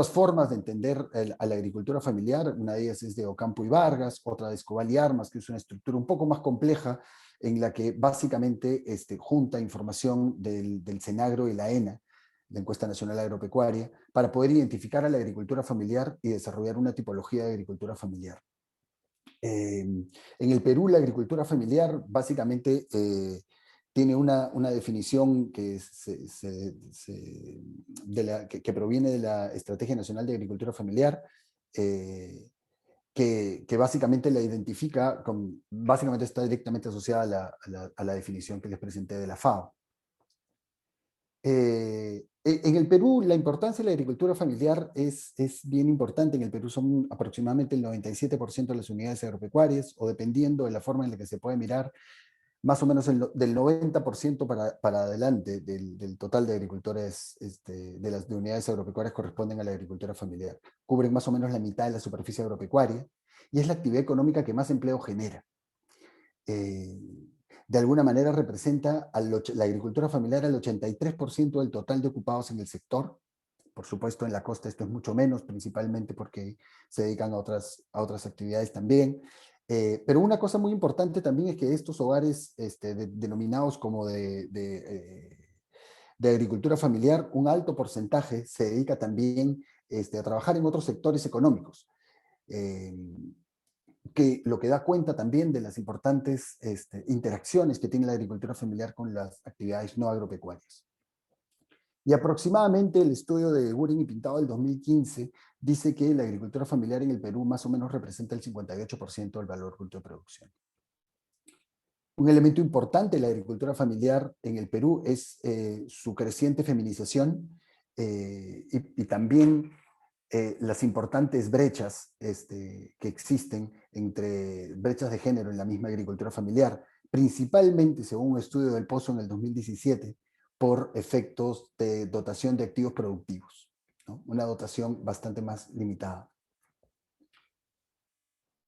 formas de entender a la agricultura familiar. Una de ellas es de Ocampo y Vargas, otra de Escobar y Armas, que es una estructura un poco más compleja, en la que básicamente junta información del Senagro y la ENA, la Encuesta Nacional Agropecuaria, para poder identificar a la agricultura familiar y desarrollar una tipología de agricultura familiar. En el Perú, la agricultura familiar básicamente tiene una definición que proviene de la Estrategia Nacional de Agricultura Familiar, que básicamente la identifica, básicamente está directamente asociada a la definición que les presenté de la FAO. En el Perú, la importancia de la agricultura familiar es bien importante. En el Perú son aproximadamente el 97% de las unidades agropecuarias, o dependiendo de la forma en la que se puede mirar, más o menos del 90% para adelante del total de agricultores, de unidades agropecuarias corresponden a la agricultura familiar. Cubren más o menos la mitad de la superficie agropecuaria y es la actividad económica que más empleo genera. De alguna manera representa la agricultura familiar al 83% del total de ocupados en el sector. Por supuesto, en la costa esto es mucho menos, principalmente porque se dedican a otras actividades también. Pero una cosa muy importante también es que estos hogares denominados como de agricultura familiar, un alto porcentaje se dedica también a trabajar en otros sectores económicos, lo que da cuenta también de las importantes interacciones que tiene la agricultura familiar con las actividades no agropecuarias. Y aproximadamente el estudio de Gurin y Pintado del 2015 dice que la agricultura familiar en el Perú más o menos representa el 58% del valor bruto de producción. Un elemento importante de la agricultura familiar en el Perú es su creciente feminización y también las importantes brechas que existen entre brechas de género en la misma agricultura familiar, principalmente según un estudio del Pozo en el 2017, por efectos de dotación de activos productivos, ¿no? Una dotación bastante más limitada.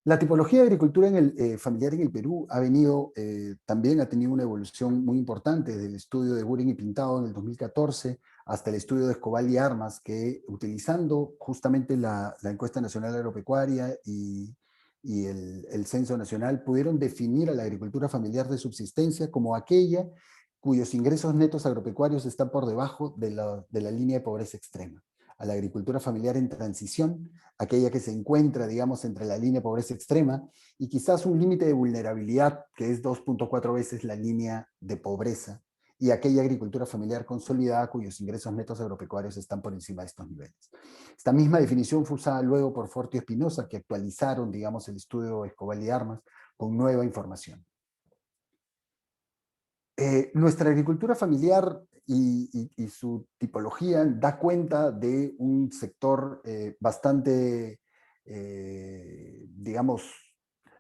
La tipología de agricultura familiar en el Perú también ha tenido una evolución muy importante, desde el estudio de Gurin y Pintado en el 2014 hasta el estudio de Escobar y Armas, que utilizando justamente la encuesta nacional agropecuaria y el censo nacional, pudieron definir a la agricultura familiar de subsistencia como aquella cuyos ingresos netos agropecuarios están por debajo de la línea de pobreza extrema. A la agricultura familiar en transición, aquella que se encuentra, digamos, entre la línea de pobreza extrema y quizás un límite de vulnerabilidad que es 2.4 veces la línea de pobreza, y aquella agricultura familiar consolidada cuyos ingresos netos agropecuarios están por encima de estos niveles. Esta misma definición fue usada luego por Forti y Espinosa, que actualizaron, digamos, el estudio de Escobar y Armas con nueva información. Nuestra agricultura familiar y su tipología da cuenta de un sector bastante, digamos,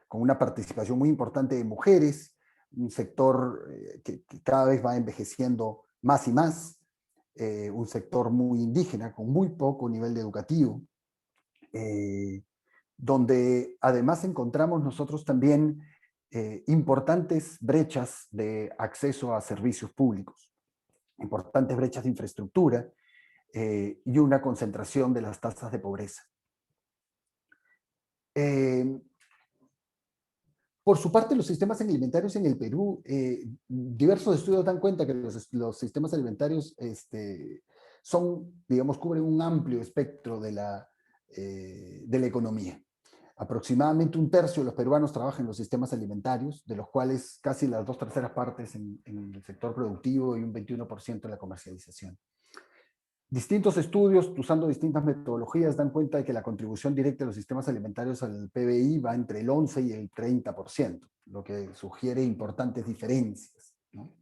con una participación muy importante de mujeres, un sector que cada vez va envejeciendo más y más, un sector muy indígena, con muy poco nivel educativo, donde además encontramos nosotros también importantes brechas de acceso a servicios públicos, importantes brechas de infraestructura y una concentración de las tasas de pobreza. Por su parte, los sistemas alimentarios en el Perú, diversos estudios dan cuenta que los sistemas alimentarios digamos, cubren un amplio espectro de la economía. Aproximadamente un tercio de los peruanos trabajan en los sistemas alimentarios, de los cuales casi las 2/3 partes en el sector productivo y un 21% en la comercialización. Distintos estudios, usando distintas metodologías, dan cuenta de que la contribución directa de los sistemas alimentarios al PBI va entre el 11 y el 30%, lo que sugiere importantes diferencias, ¿no?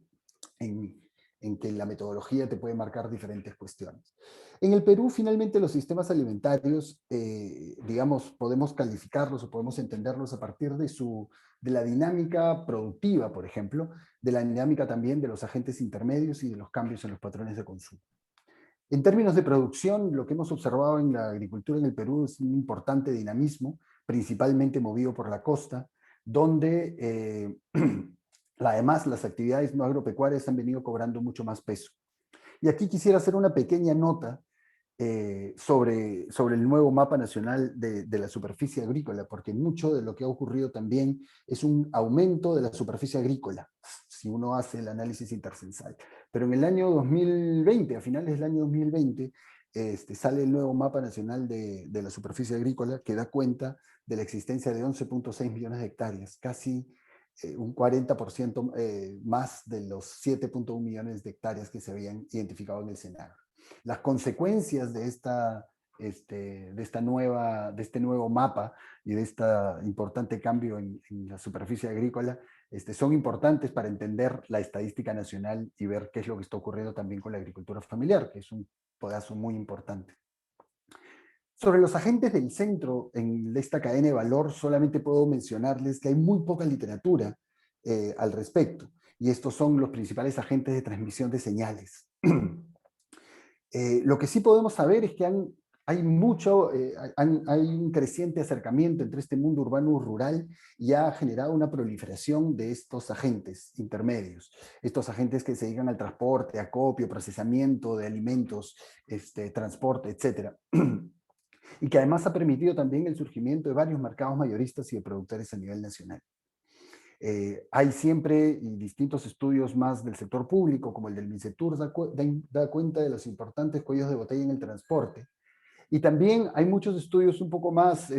En que la metodología te puede marcar diferentes cuestiones. En el Perú, finalmente, los sistemas alimentarios, digamos, podemos calificarlos o podemos entenderlos a partir de la dinámica productiva, por ejemplo, de la dinámica también de los agentes intermedios y de los cambios en los patrones de consumo. En términos de producción, lo que hemos observado en la agricultura en el Perú es un importante dinamismo, principalmente movido por la costa, donde además las actividades no agropecuarias han venido cobrando mucho más peso. Y aquí quisiera hacer una pequeña nota sobre el nuevo mapa nacional de la superficie agrícola, porque mucho de lo que ha ocurrido también es un aumento de la superficie agrícola, si uno hace el análisis intercensal. Pero en el año 2020, a finales del año 2020, sale el nuevo mapa nacional de la superficie agrícola, que da cuenta de la existencia de 11.6 millones de hectáreas, casi un 40% más de los 7.1 millones de hectáreas que se habían identificado en el SENAGRO. Las consecuencias de esta de este nuevo mapa y de este importante cambio en la superficie agrícola, son importantes para entender la estadística nacional y ver qué es lo que está ocurriendo también con la agricultura familiar, que es un pedazo muy importante. Sobre los agentes del centro en esta cadena de valor, solamente puedo mencionarles que hay muy poca literatura al respecto, y estos son los principales agentes de transmisión de señales. Lo que sí podemos saber es que hay un creciente acercamiento entre este mundo urbano y rural y ha generado una proliferación de estos agentes intermedios, estos agentes que se dedican al transporte, acopio, procesamiento de alimentos, transporte, etc. Y que además ha permitido también el surgimiento de varios mercados mayoristas y de productores a nivel nacional. Hay siempre distintos estudios más del sector público, como el del MINCETUR, da cuenta de los importantes cuellos de botella en el transporte. Y también hay muchos estudios un poco más,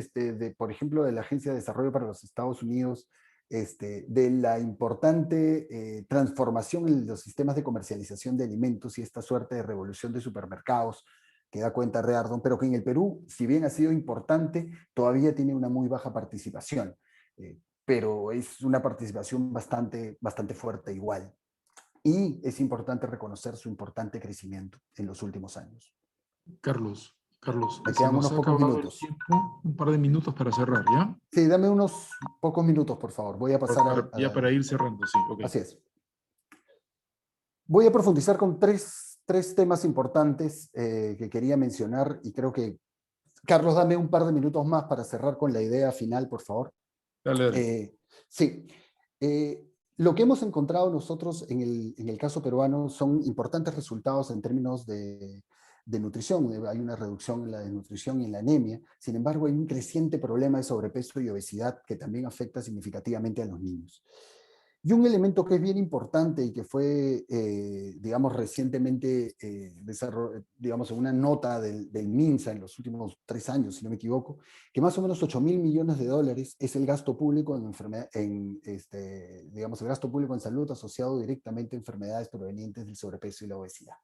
por ejemplo, de la Agencia de Desarrollo para los Estados Unidos, de la importante transformación en los sistemas de comercialización de alimentos y esta suerte de revolución de supermercados, que da cuenta Reardon, pero que en el Perú, si bien ha sido importante, todavía tiene una muy baja participación. Pero es una participación bastante fuerte igual. Y es importante reconocer su importante crecimiento en los últimos años. Carlos, Me se quedan nos unos ha pocos acabado el minutos. tiempo, un par de minutos para cerrar, ¿ya? Sí, dame unos pocos minutos, por favor. Voy a pasar Ya para ir cerrando, sí. Okay. Así es. Voy a profundizar con tres temas importantes que quería mencionar y creo que, Carlos, dame un par de minutos más para cerrar con la idea final, por favor. Dale. Sí. Lo que hemos encontrado nosotros en el caso peruano son importantes resultados en términos de nutrición. Hay una reducción en la desnutrición y en la anemia. Sin embargo, hay un creciente problema de sobrepeso y obesidad que también afecta significativamente a los niños. Y un elemento que es bien importante y que fue, digamos, recientemente, digamos, en una nota del MINSA en los últimos 3 años, si no me equivoco, que más o menos $8.000 millones es el gasto público digamos, el gasto público en salud asociado directamente a enfermedades provenientes del sobrepeso y la obesidad.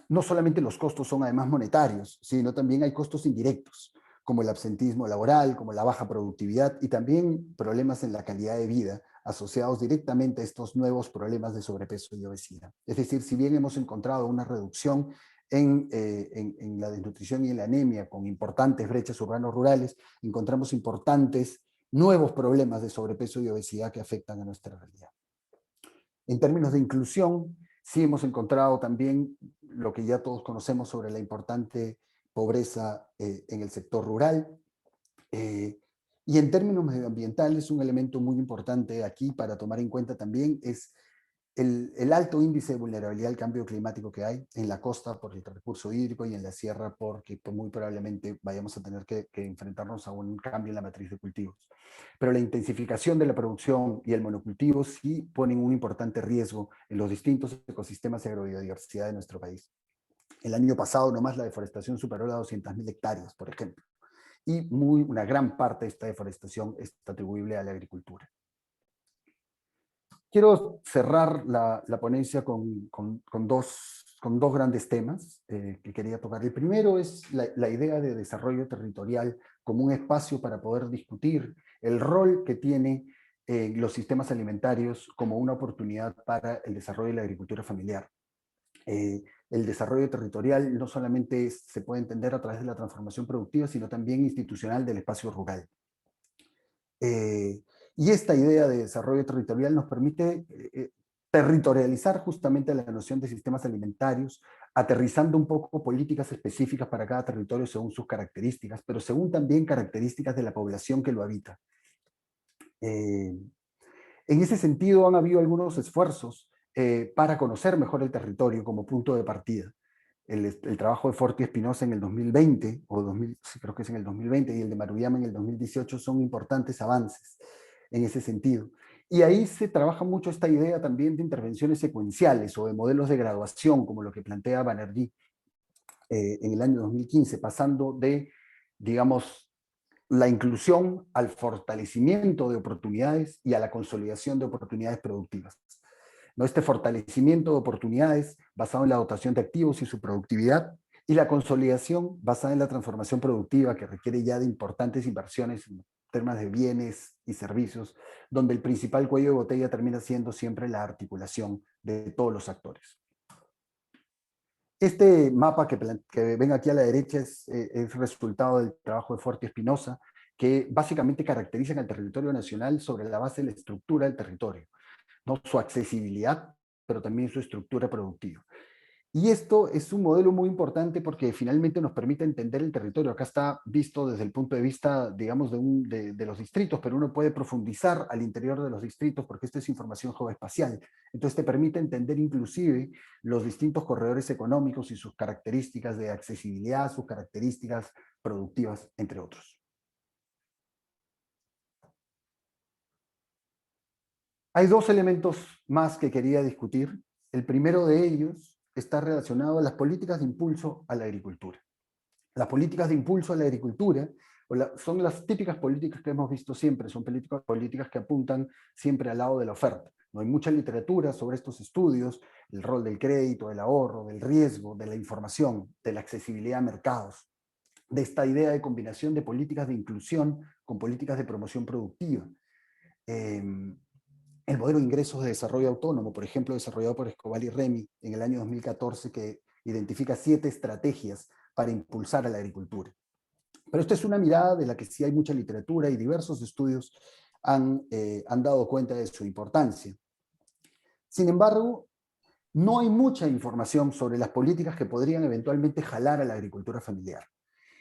No solamente los costos son además monetarios, sino también hay costos indirectos, como el absentismo laboral, como la baja productividad y también problemas en la calidad de vida asociados directamente a estos nuevos problemas de sobrepeso y obesidad. Es decir, si bien hemos encontrado una reducción en la desnutrición y en la anemia con importantes brechas urbanos-rurales, encontramos importantes nuevos problemas de sobrepeso y obesidad que afectan a nuestra realidad. En términos de inclusión, sí hemos encontrado también lo que ya todos conocemos sobre la importante pobreza en el sector rural. Y en términos medioambientales, un elemento muy importante aquí para tomar en cuenta también es el alto índice de vulnerabilidad al cambio climático que hay en la costa por el recurso hídrico y en la sierra porque muy probablemente vayamos a tener que enfrentarnos a un cambio en la matriz de cultivos. Pero la intensificación de la producción y el monocultivo sí ponen un importante riesgo en los distintos ecosistemas y agrobiodiversidad de nuestro país. El año pasado nomás la deforestación superó las 200.000 hectáreas, por ejemplo. Y una gran parte de esta deforestación es atribuible a la agricultura. Quiero cerrar la ponencia con dos grandes temas que quería tocar. El primero es la idea de desarrollo territorial como un espacio para poder discutir el rol que tiene los sistemas alimentarios como una oportunidad para el desarrollo de la agricultura familiar. El desarrollo territorial no solamente se puede entender a través de la transformación productiva, sino también institucional del espacio rural. Y esta idea de desarrollo territorial nos permite territorializar justamente la noción de sistemas alimentarios, aterrizando un poco políticas específicas para cada territorio según sus características, pero según también características de la población que lo habita. En ese sentido han habido algunos esfuerzos para conocer mejor el territorio como punto de partida. El trabajo de Forti Espinosa en el 2020, creo que es en el 2020, y el de Maruyama en el 2018 son importantes avances en ese sentido. Y ahí se trabaja mucho esta idea también de intervenciones secuenciales o de modelos de graduación, como lo que plantea Banerjee en el año 2015, pasando de, digamos, la inclusión al fortalecimiento de oportunidades y a la consolidación de oportunidades productivas. ¿No? Este fortalecimiento de oportunidades basado en la dotación de activos y su productividad Y la consolidación basada en la transformación productiva, que requiere ya de importantes inversiones en temas de bienes y servicios, donde el principal cuello de botella termina siendo siempre la articulación de todos los actores. Este mapa que ven aquí a la derecha es resultado del trabajo de Forti Espinosa, que básicamente caracterizan al territorio nacional sobre la base de la estructura del territorio, ¿no? Su accesibilidad, pero también su estructura productiva. Y esto es un modelo muy importante porque finalmente nos permite entender el territorio. Acá está visto desde el punto de vista, digamos, de los distritos, pero uno puede profundizar al interior de los distritos porque esto es información geoespacial. Entonces te permite entender inclusive los distintos corredores económicos y sus características de accesibilidad, sus características productivas, entre otros. Hay dos elementos más que quería discutir. El primero de ellos está relacionado a las políticas de impulso a la agricultura. Las políticas de impulso a la agricultura son las típicas políticas que hemos visto siempre, son políticas que apuntan siempre al lado de la oferta. No hay mucha literatura sobre estos estudios, el rol del crédito, del ahorro, del riesgo, de la información, de la accesibilidad a mercados, de esta idea de combinación de políticas de inclusión con políticas de promoción productiva. El modelo de ingresos de desarrollo autónomo, por ejemplo, desarrollado por Escobar y Remy en el año 2014, que identifica 7 estrategias para impulsar a la agricultura. Pero esta es una mirada de la que sí hay mucha literatura y diversos estudios han dado cuenta de su importancia. Sin embargo, no hay mucha información sobre las políticas que podrían eventualmente jalar a la agricultura familiar.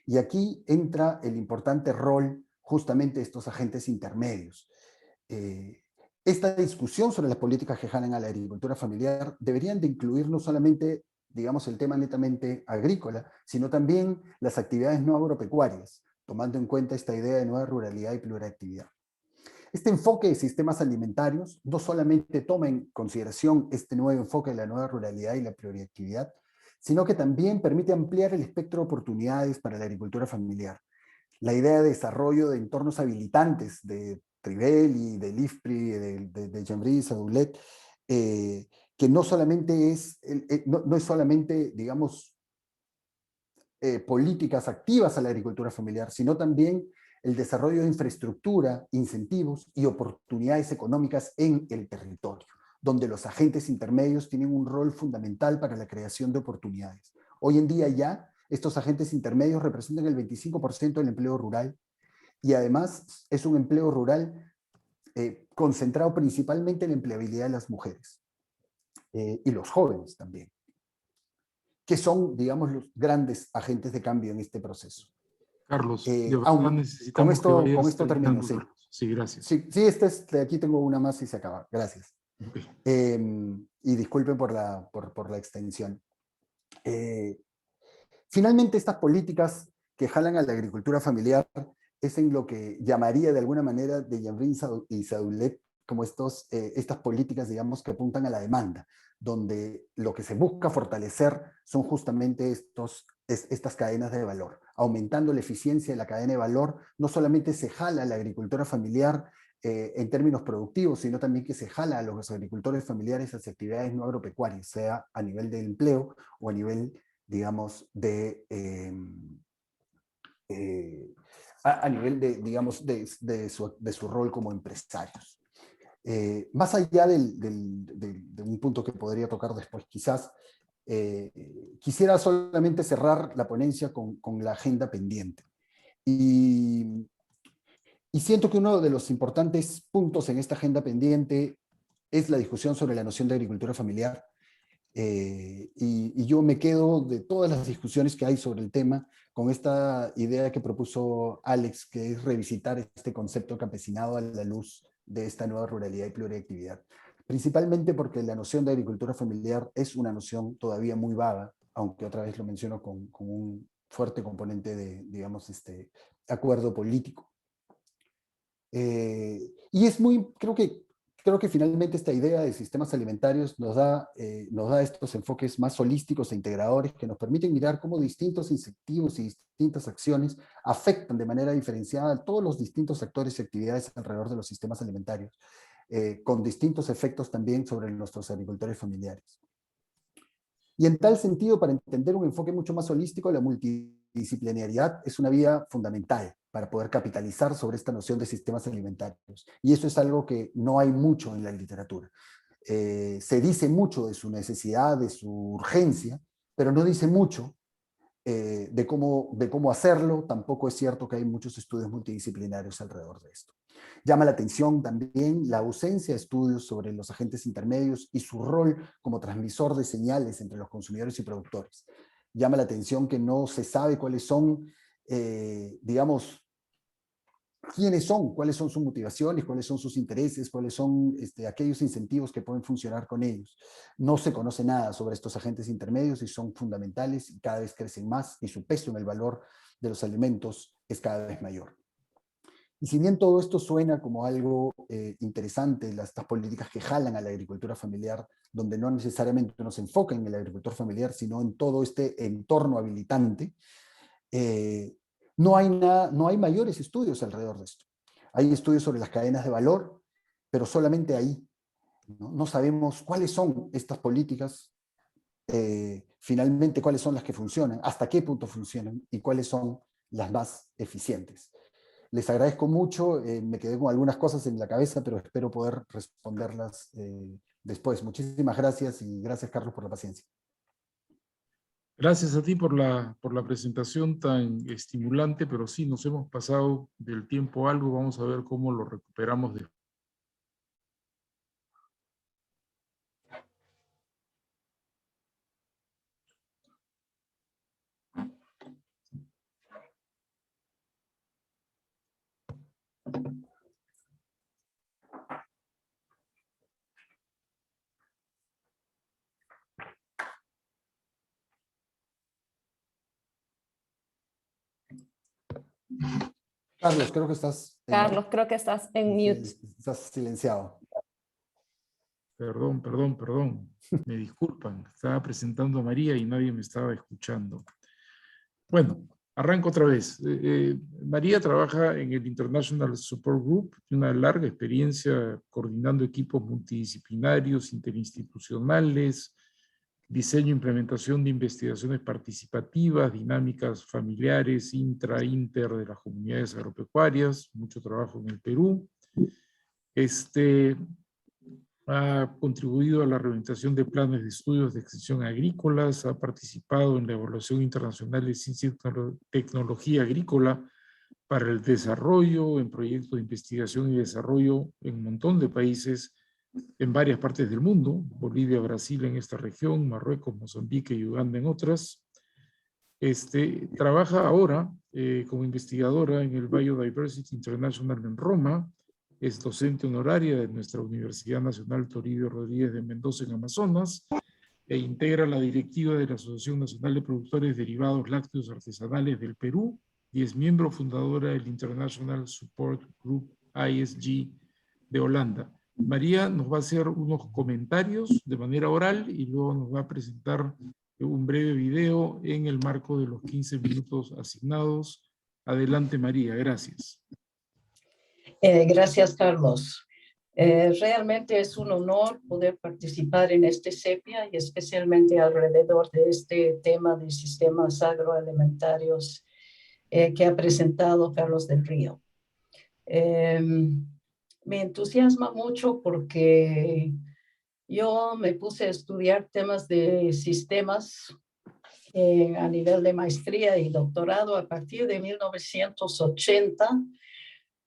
Y aquí entra el importante rol justamente de estos agentes intermedios. Esta discusión sobre las políticas que jalan a la agricultura familiar deberían de incluir no solamente, digamos, el tema netamente agrícola, sino también las actividades no agropecuarias, tomando en cuenta esta idea de nueva ruralidad y pluriactividad. Este enfoque de sistemas alimentarios no solamente toma en consideración este nuevo enfoque de la nueva ruralidad y la pluriactividad, sino que también permite ampliar el espectro de oportunidades para la agricultura familiar. La idea de desarrollo de entornos habilitantes de Trivelli, de Lifpri, de Jean-Brice Sadoulet, que no solamente es, no es solamente, digamos, políticas activas a la agricultura familiar, sino también el desarrollo de infraestructura, incentivos y oportunidades económicas en el territorio, donde los agentes intermedios tienen un rol fundamental para la creación de oportunidades. Hoy en día ya estos agentes intermedios representan el 25% del empleo rural y además es un empleo rural concentrado principalmente en la empleabilidad de las mujeres y los jóvenes también, que son, digamos, los grandes agentes de cambio en este proceso. Carlos, de verdad necesitamos con que vayas esto termino, sí. Sí, gracias. Sí, aquí tengo una más y se acaba. Gracias. Okay. Y disculpen por la extensión. Finalmente, estas políticas que jalan a la agricultura familiar es en lo que llamaría de alguna manera de Jean-Brice y Sadoulet como estas políticas, digamos, que apuntan a la demanda, donde lo que se busca fortalecer son justamente estas cadenas de valor. Aumentando la eficiencia de la cadena de valor, no solamente se jala a la agricultura familiar en términos productivos, sino también que se jala a los agricultores familiares hacia actividades no agropecuarias, sea a nivel del empleo o a nivel, digamos, a nivel de su rol como empresarios. Más allá de un punto que podría tocar después quizás, quisiera solamente cerrar la ponencia con la agenda pendiente. Y siento que uno de los importantes puntos en esta agenda pendiente es la discusión sobre la noción de agricultura familiar. Y yo me quedo de todas las discusiones que hay sobre el tema con esta idea que propuso Alex, que es revisitar este concepto campesinado a la luz de esta nueva ruralidad y pluriactividad. Principalmente porque la noción de agricultura familiar es una noción todavía muy vaga, aunque otra vez lo menciono con un fuerte componente de, digamos, acuerdo político. Y es creo que finalmente esta idea de sistemas alimentarios nos da estos enfoques más holísticos e integradores que nos permiten mirar cómo distintos incentivos y distintas acciones afectan de manera diferenciada a todos los distintos actores y actividades alrededor de los sistemas alimentarios, con distintos efectos también sobre nuestros agricultores familiares. Y en tal sentido, para entender un enfoque mucho más holístico, la multidisciplinariedad es una vía fundamental para poder capitalizar sobre esta noción de sistemas alimentarios. Y eso es algo que no hay mucho en la literatura. Se dice mucho de su necesidad, de su urgencia, pero no dice mucho de cómo hacerlo. Tampoco es cierto que hay muchos estudios multidisciplinarios alrededor de esto. Llama la atención también la ausencia de estudios sobre los agentes intermedios y su rol como transmisor de señales entre los consumidores y productores. Llama la atención que no se sabe cuáles son, digamos, quiénes son, cuáles son sus motivaciones, cuáles son sus intereses, cuáles son aquellos incentivos que pueden funcionar con ellos. No se conoce nada sobre estos agentes intermedios y son fundamentales y cada vez crecen más y su peso en el valor de los alimentos es cada vez mayor. Y si bien todo esto suena como algo interesante, estas políticas que jalan a la agricultura familiar, donde no necesariamente nos enfocan en el agricultor familiar, sino en todo este entorno habilitante, no hay mayores estudios alrededor de esto. Hay estudios sobre las cadenas de valor, pero solamente ahí. No sabemos cuáles son estas políticas, finalmente cuáles son las que funcionan, hasta qué punto funcionan y cuáles son las más eficientes. Les agradezco mucho, me quedé con algunas cosas en la cabeza, pero espero poder responderlas después. Muchísimas gracias y gracias, Carlos, por la paciencia. Gracias a ti por la presentación tan estimulante, pero sí, nos hemos pasado del tiempo algo. Vamos a ver cómo lo recuperamos después. Carlos, creo que estás... Carlos, creo que estás en mute. Estás silenciado. Perdón. Me disculpan. Estaba presentando a María y nadie me estaba escuchando. Bueno, arranco otra vez. María trabaja en el International Support Group, una larga experiencia coordinando equipos multidisciplinarios, interinstitucionales, diseño e implementación de investigaciones participativas, dinámicas familiares, inter de las comunidades agropecuarias, mucho trabajo en el Perú. Ha contribuido a la reorientación de planes de estudios de extensión agrícolas, ha participado en la evaluación internacional de ciencia y tecnología agrícola para el desarrollo, en proyectos de investigación y desarrollo en un montón de países, en varias partes del mundo, Bolivia, Brasil en esta región, Marruecos, Mozambique y Uganda en otras. Trabaja ahora como investigadora en el Biodiversity International en Roma, es docente honoraria de nuestra Universidad Nacional Toribio Rodríguez de Mendoza en Amazonas e integra la directiva de la Asociación Nacional de Productores Derivados Lácteos Artesanales del Perú y es miembro fundadora del International Support Group ISG de Holanda. María nos va a hacer unos comentarios de manera oral y luego nos va a presentar un breve video en el marco de los 15 minutos asignados. Adelante, María, gracias. Gracias, Carlos. Realmente es un honor poder participar en este CEPIA y especialmente alrededor de este tema de sistemas agroalimentarios que ha presentado Carlos del Río. Me entusiasma mucho porque yo me puse a estudiar temas de sistemas a nivel de maestría y doctorado a partir de 1980,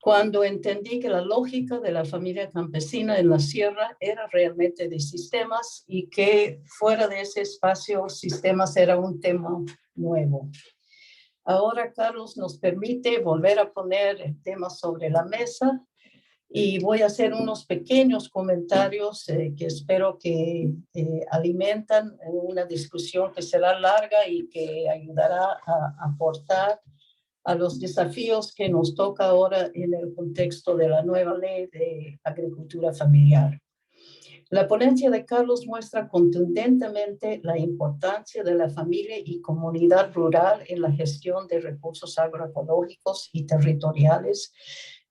cuando entendí que la lógica de la familia campesina en la sierra era realmente de sistemas y que fuera de ese espacio sistemas era un tema nuevo. Ahora Carlos nos permite volver a poner el tema sobre la mesa y voy a hacer unos pequeños comentarios que espero que alimentan una discusión que será larga y que ayudará a aportar a los desafíos que nos toca ahora en el contexto de la nueva ley de agricultura familiar. La ponencia de Carlos muestra contundentemente la importancia de la familia y comunidad rural en la gestión de recursos agroecológicos y territoriales,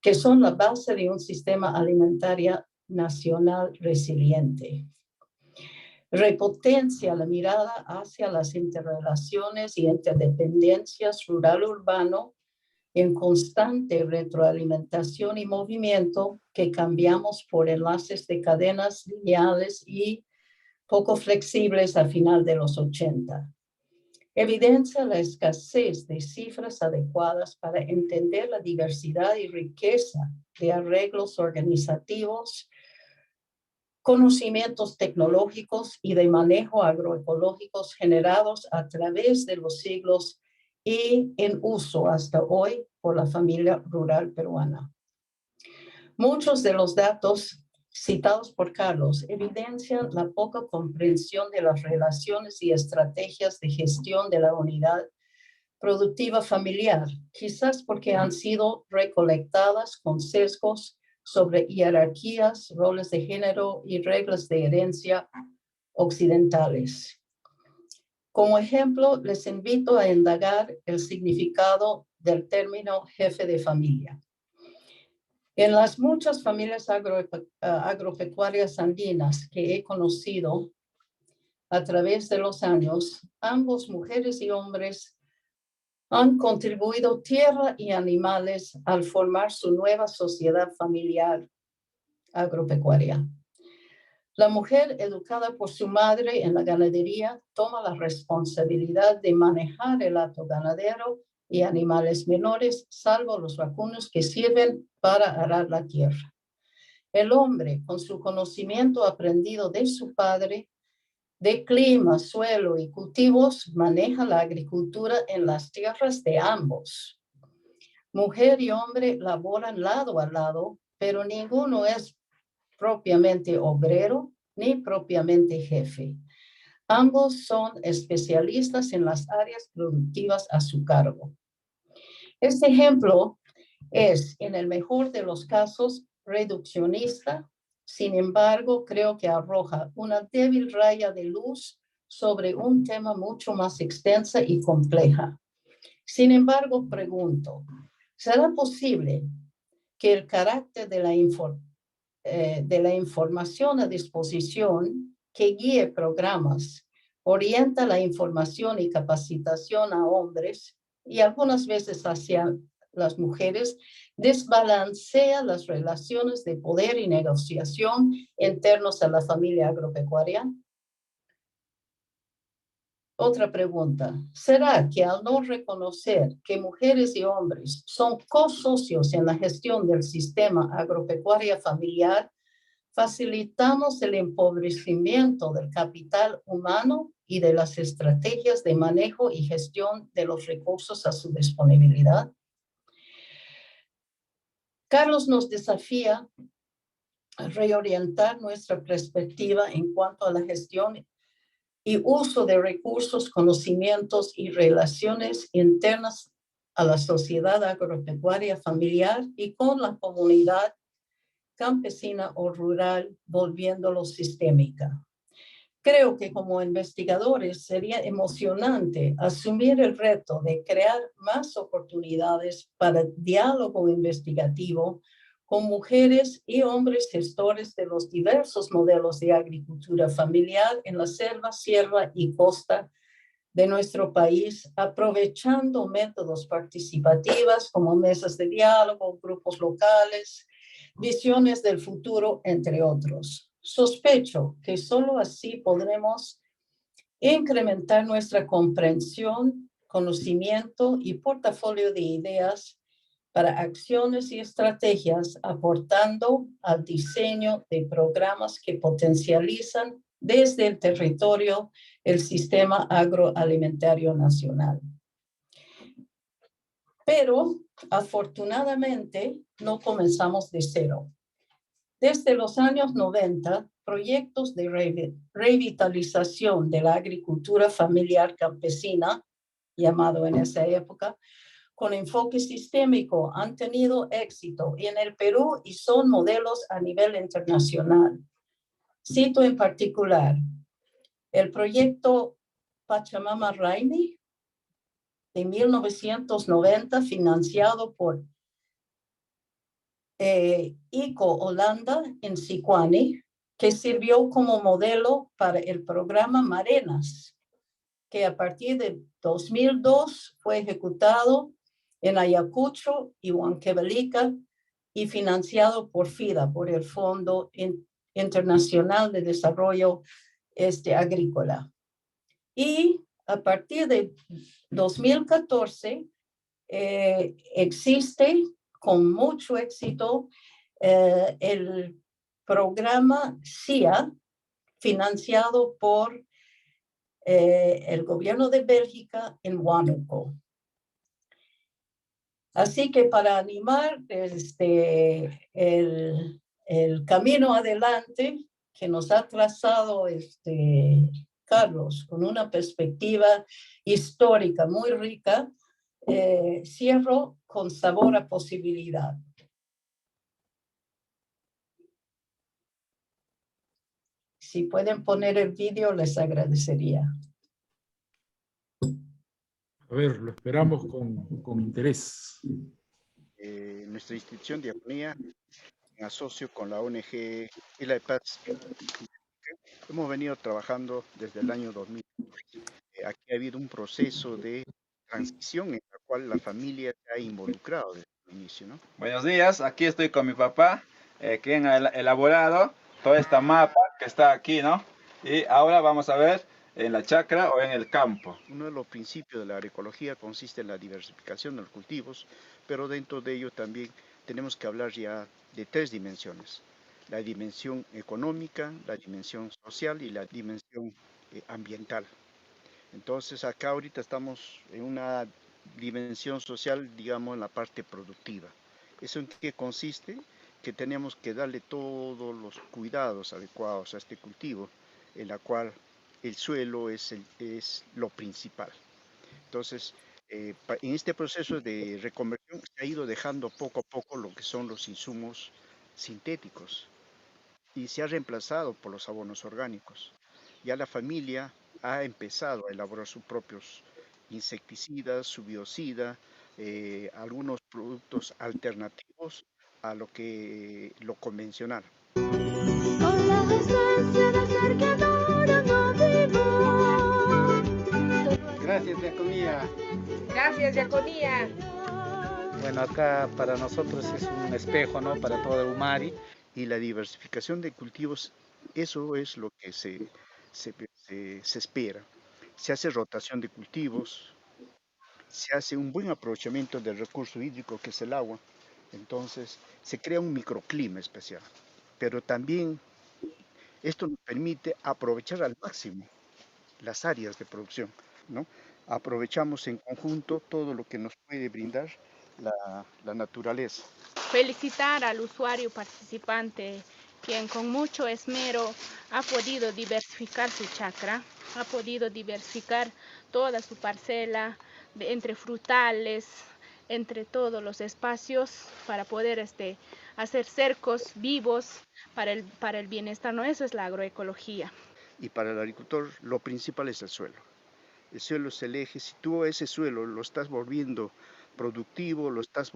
que son la base de un sistema alimentario nacional resiliente. repotencia la mirada hacia las interrelaciones y interdependencias rural-urbano en constante retroalimentación y movimiento que cambiamos por enlaces de cadenas lineales y poco flexibles a final de los 80. Evidencia la escasez de cifras adecuadas para entender la diversidad y riqueza de arreglos organizativos, conocimientos tecnológicos y de manejo agroecológicos generados a través de los siglos y en uso hasta hoy por la familia rural peruana. Muchos de los datos citados por Carlos evidencian la poca comprensión de las relaciones y estrategias de gestión de la unidad productiva familiar, quizás porque han sido recolectadas con sesgos sobre jerarquías, roles de género y reglas de herencia occidentales. Como ejemplo, les invito a indagar el significado del término jefe de familia. En las muchas familias agropecuarias andinas que he conocido a través de los años, ambos mujeres y hombres han contribuido tierra y animales al formar su nueva sociedad familiar agropecuaria. La mujer, educada por su madre en la ganadería, toma la responsabilidad de manejar el hato ganadero y animales menores, salvo los vacunos que sirven para arar la tierra. El hombre, con su conocimiento aprendido de su padre, de clima, suelo y cultivos, maneja la agricultura en las tierras de ambos. Mujer y hombre laboran lado a lado, pero ninguno es propiamente obrero ni propiamente jefe. Ambos son especialistas en las áreas productivas a su cargo. Este ejemplo es, en el mejor de los casos, reduccionista. Sin embargo, creo que arroja una débil raya de luz sobre un tema mucho más extensa y compleja. Sin embargo, pregunto, ¿será posible que el carácter de la información a disposición que guíe programas orienta la información y capacitación a hombres y algunas veces hacia las mujeres, desbalancea las relaciones de poder y negociación internos a la familia agropecuaria? Otra pregunta, ¿será que al no reconocer que mujeres y hombres son co-socios en la gestión del sistema agropecuario familiar, facilitamos el empobrecimiento del capital humano y de las estrategias de manejo y gestión de los recursos a su disponibilidad? Carlos nos desafía a reorientar nuestra perspectiva en cuanto a la gestión y uso de recursos, conocimientos y relaciones internas a la sociedad agropecuaria familiar y con la comunidad campesina o rural, volviéndolo sistémica. Creo que como investigadores sería emocionante asumir el reto de crear más oportunidades para diálogo investigativo con mujeres y hombres gestores de los diversos modelos de agricultura familiar en la selva, sierra y costa de nuestro país, aprovechando métodos participativos como mesas de diálogo, grupos locales, visiones del futuro, entre otros. Sospecho que solo así podremos incrementar nuestra comprensión, conocimiento y portafolio de ideas para acciones y estrategias, aportando al diseño de programas que potencializan desde el territorio el sistema agroalimentario nacional. Pero, afortunadamente, no comenzamos de cero. Desde los años 90, proyectos de revitalización de la agricultura familiar campesina, llamado en esa época, con enfoque sistémico, han tenido éxito en el Perú y son modelos a nivel internacional. Cito en particular el proyecto Pachamama Raimi de 1990, financiado por ICO Holanda en Sicuani, que sirvió como modelo para el programa Marenas, que a partir de 2002 fue ejecutado en Ayacucho y Huancavelica y financiado por FIDA, por el Fondo Internacional de Desarrollo Agrícola. Y a partir de 2014 existe con mucho éxito el programa CIA, financiado por el gobierno de Bélgica en Huánuco. Así que para animar el camino adelante que nos ha trazado Carlos, con una perspectiva histórica muy rica, cierro con sabor a posibilidad. Si pueden poner el vídeo, les agradecería. A ver, lo esperamos con interés. Nuestra institución Diaconía, en asocio con la ONG Isla de Paz, hemos venido trabajando desde el año 2000. Aquí ha habido un proceso de transición en la cual la familia se ha involucrado desde el inicio, ¿no? Buenos días, aquí estoy con mi papá, quien ha elaborado toda esta mapa que está aquí, ¿no? Y ahora vamos a ver en la chacra o en el campo. Uno de los principios de la agroecología consiste en la diversificación de los cultivos, pero dentro de ello también tenemos que hablar ya de 3 dimensiones. La dimensión económica, la dimensión social y la dimensión ambiental. Entonces acá ahorita estamos en una dimensión social, digamos, en la parte productiva. ¿Eso en qué consiste? Que tenemos que darle todos los cuidados adecuados a este cultivo, en la cual el suelo es lo principal. Entonces, en este proceso de reconversión se ha ido dejando poco a poco lo que son los insumos sintéticos y se ha reemplazado por los abonos orgánicos. Ya la familia ha empezado a elaborar sus propios insecticidas, su biocida, algunos productos alternativos a lo convencional. Gracias, Diaconía. Gracias, Diaconía. Bueno, acá para nosotros es un espejo, ¿no? Para todo el Umari. Y la diversificación de cultivos, eso es lo que se espera. Se hace rotación de cultivos, se hace un buen aprovechamiento del recurso hídrico que es el agua. Entonces, se crea un microclima especial. Pero también esto nos permite aprovechar al máximo las áreas de producción, ¿no? Aprovechamos en conjunto todo lo que nos puede brindar la naturaleza. Felicitar al usuario participante, quien con mucho esmero ha podido diversificar su chacra, ha podido diversificar toda su parcela entre frutales, entre todos los espacios para poder hacer cercos vivos para el bienestar, ¿no? Eso es la agroecología. Y para el agricultor lo principal es el suelo. El suelo es el eje. Si tú ese suelo lo estás volviendo productivo, lo estás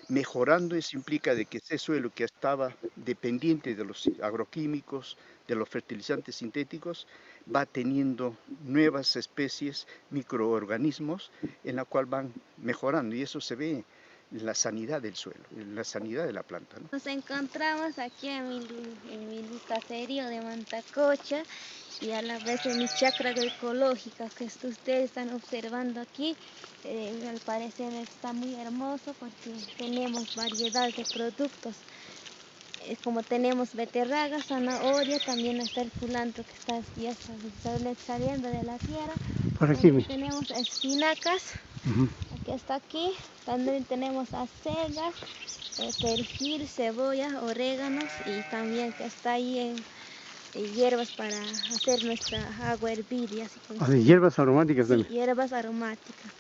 mejorando, eso implica de que ese suelo que estaba dependiente de los agroquímicos, de los fertilizantes sintéticos, va teniendo nuevas especies, microorganismos, en la cual van mejorando, y eso se ve en la sanidad del suelo, en la sanidad de la planta, ¿no? Nos encontramos aquí en mi caserío de Mantacocha y a la vez en mi chacra agroecológica que ustedes están observando aquí. Al parecer está muy hermoso porque tenemos variedad de productos. Como tenemos beterraga, zanahoria, también está el culantro que ya está saliendo de la tierra. Por aquí, tenemos espinacas, aquí, también tenemos acelgas, perejil, cebolla, oréganos y también que está ahí en hierbas para hacer nuestra agua hervir. Hierbas aromáticas también. Sí, hierbas aromáticas.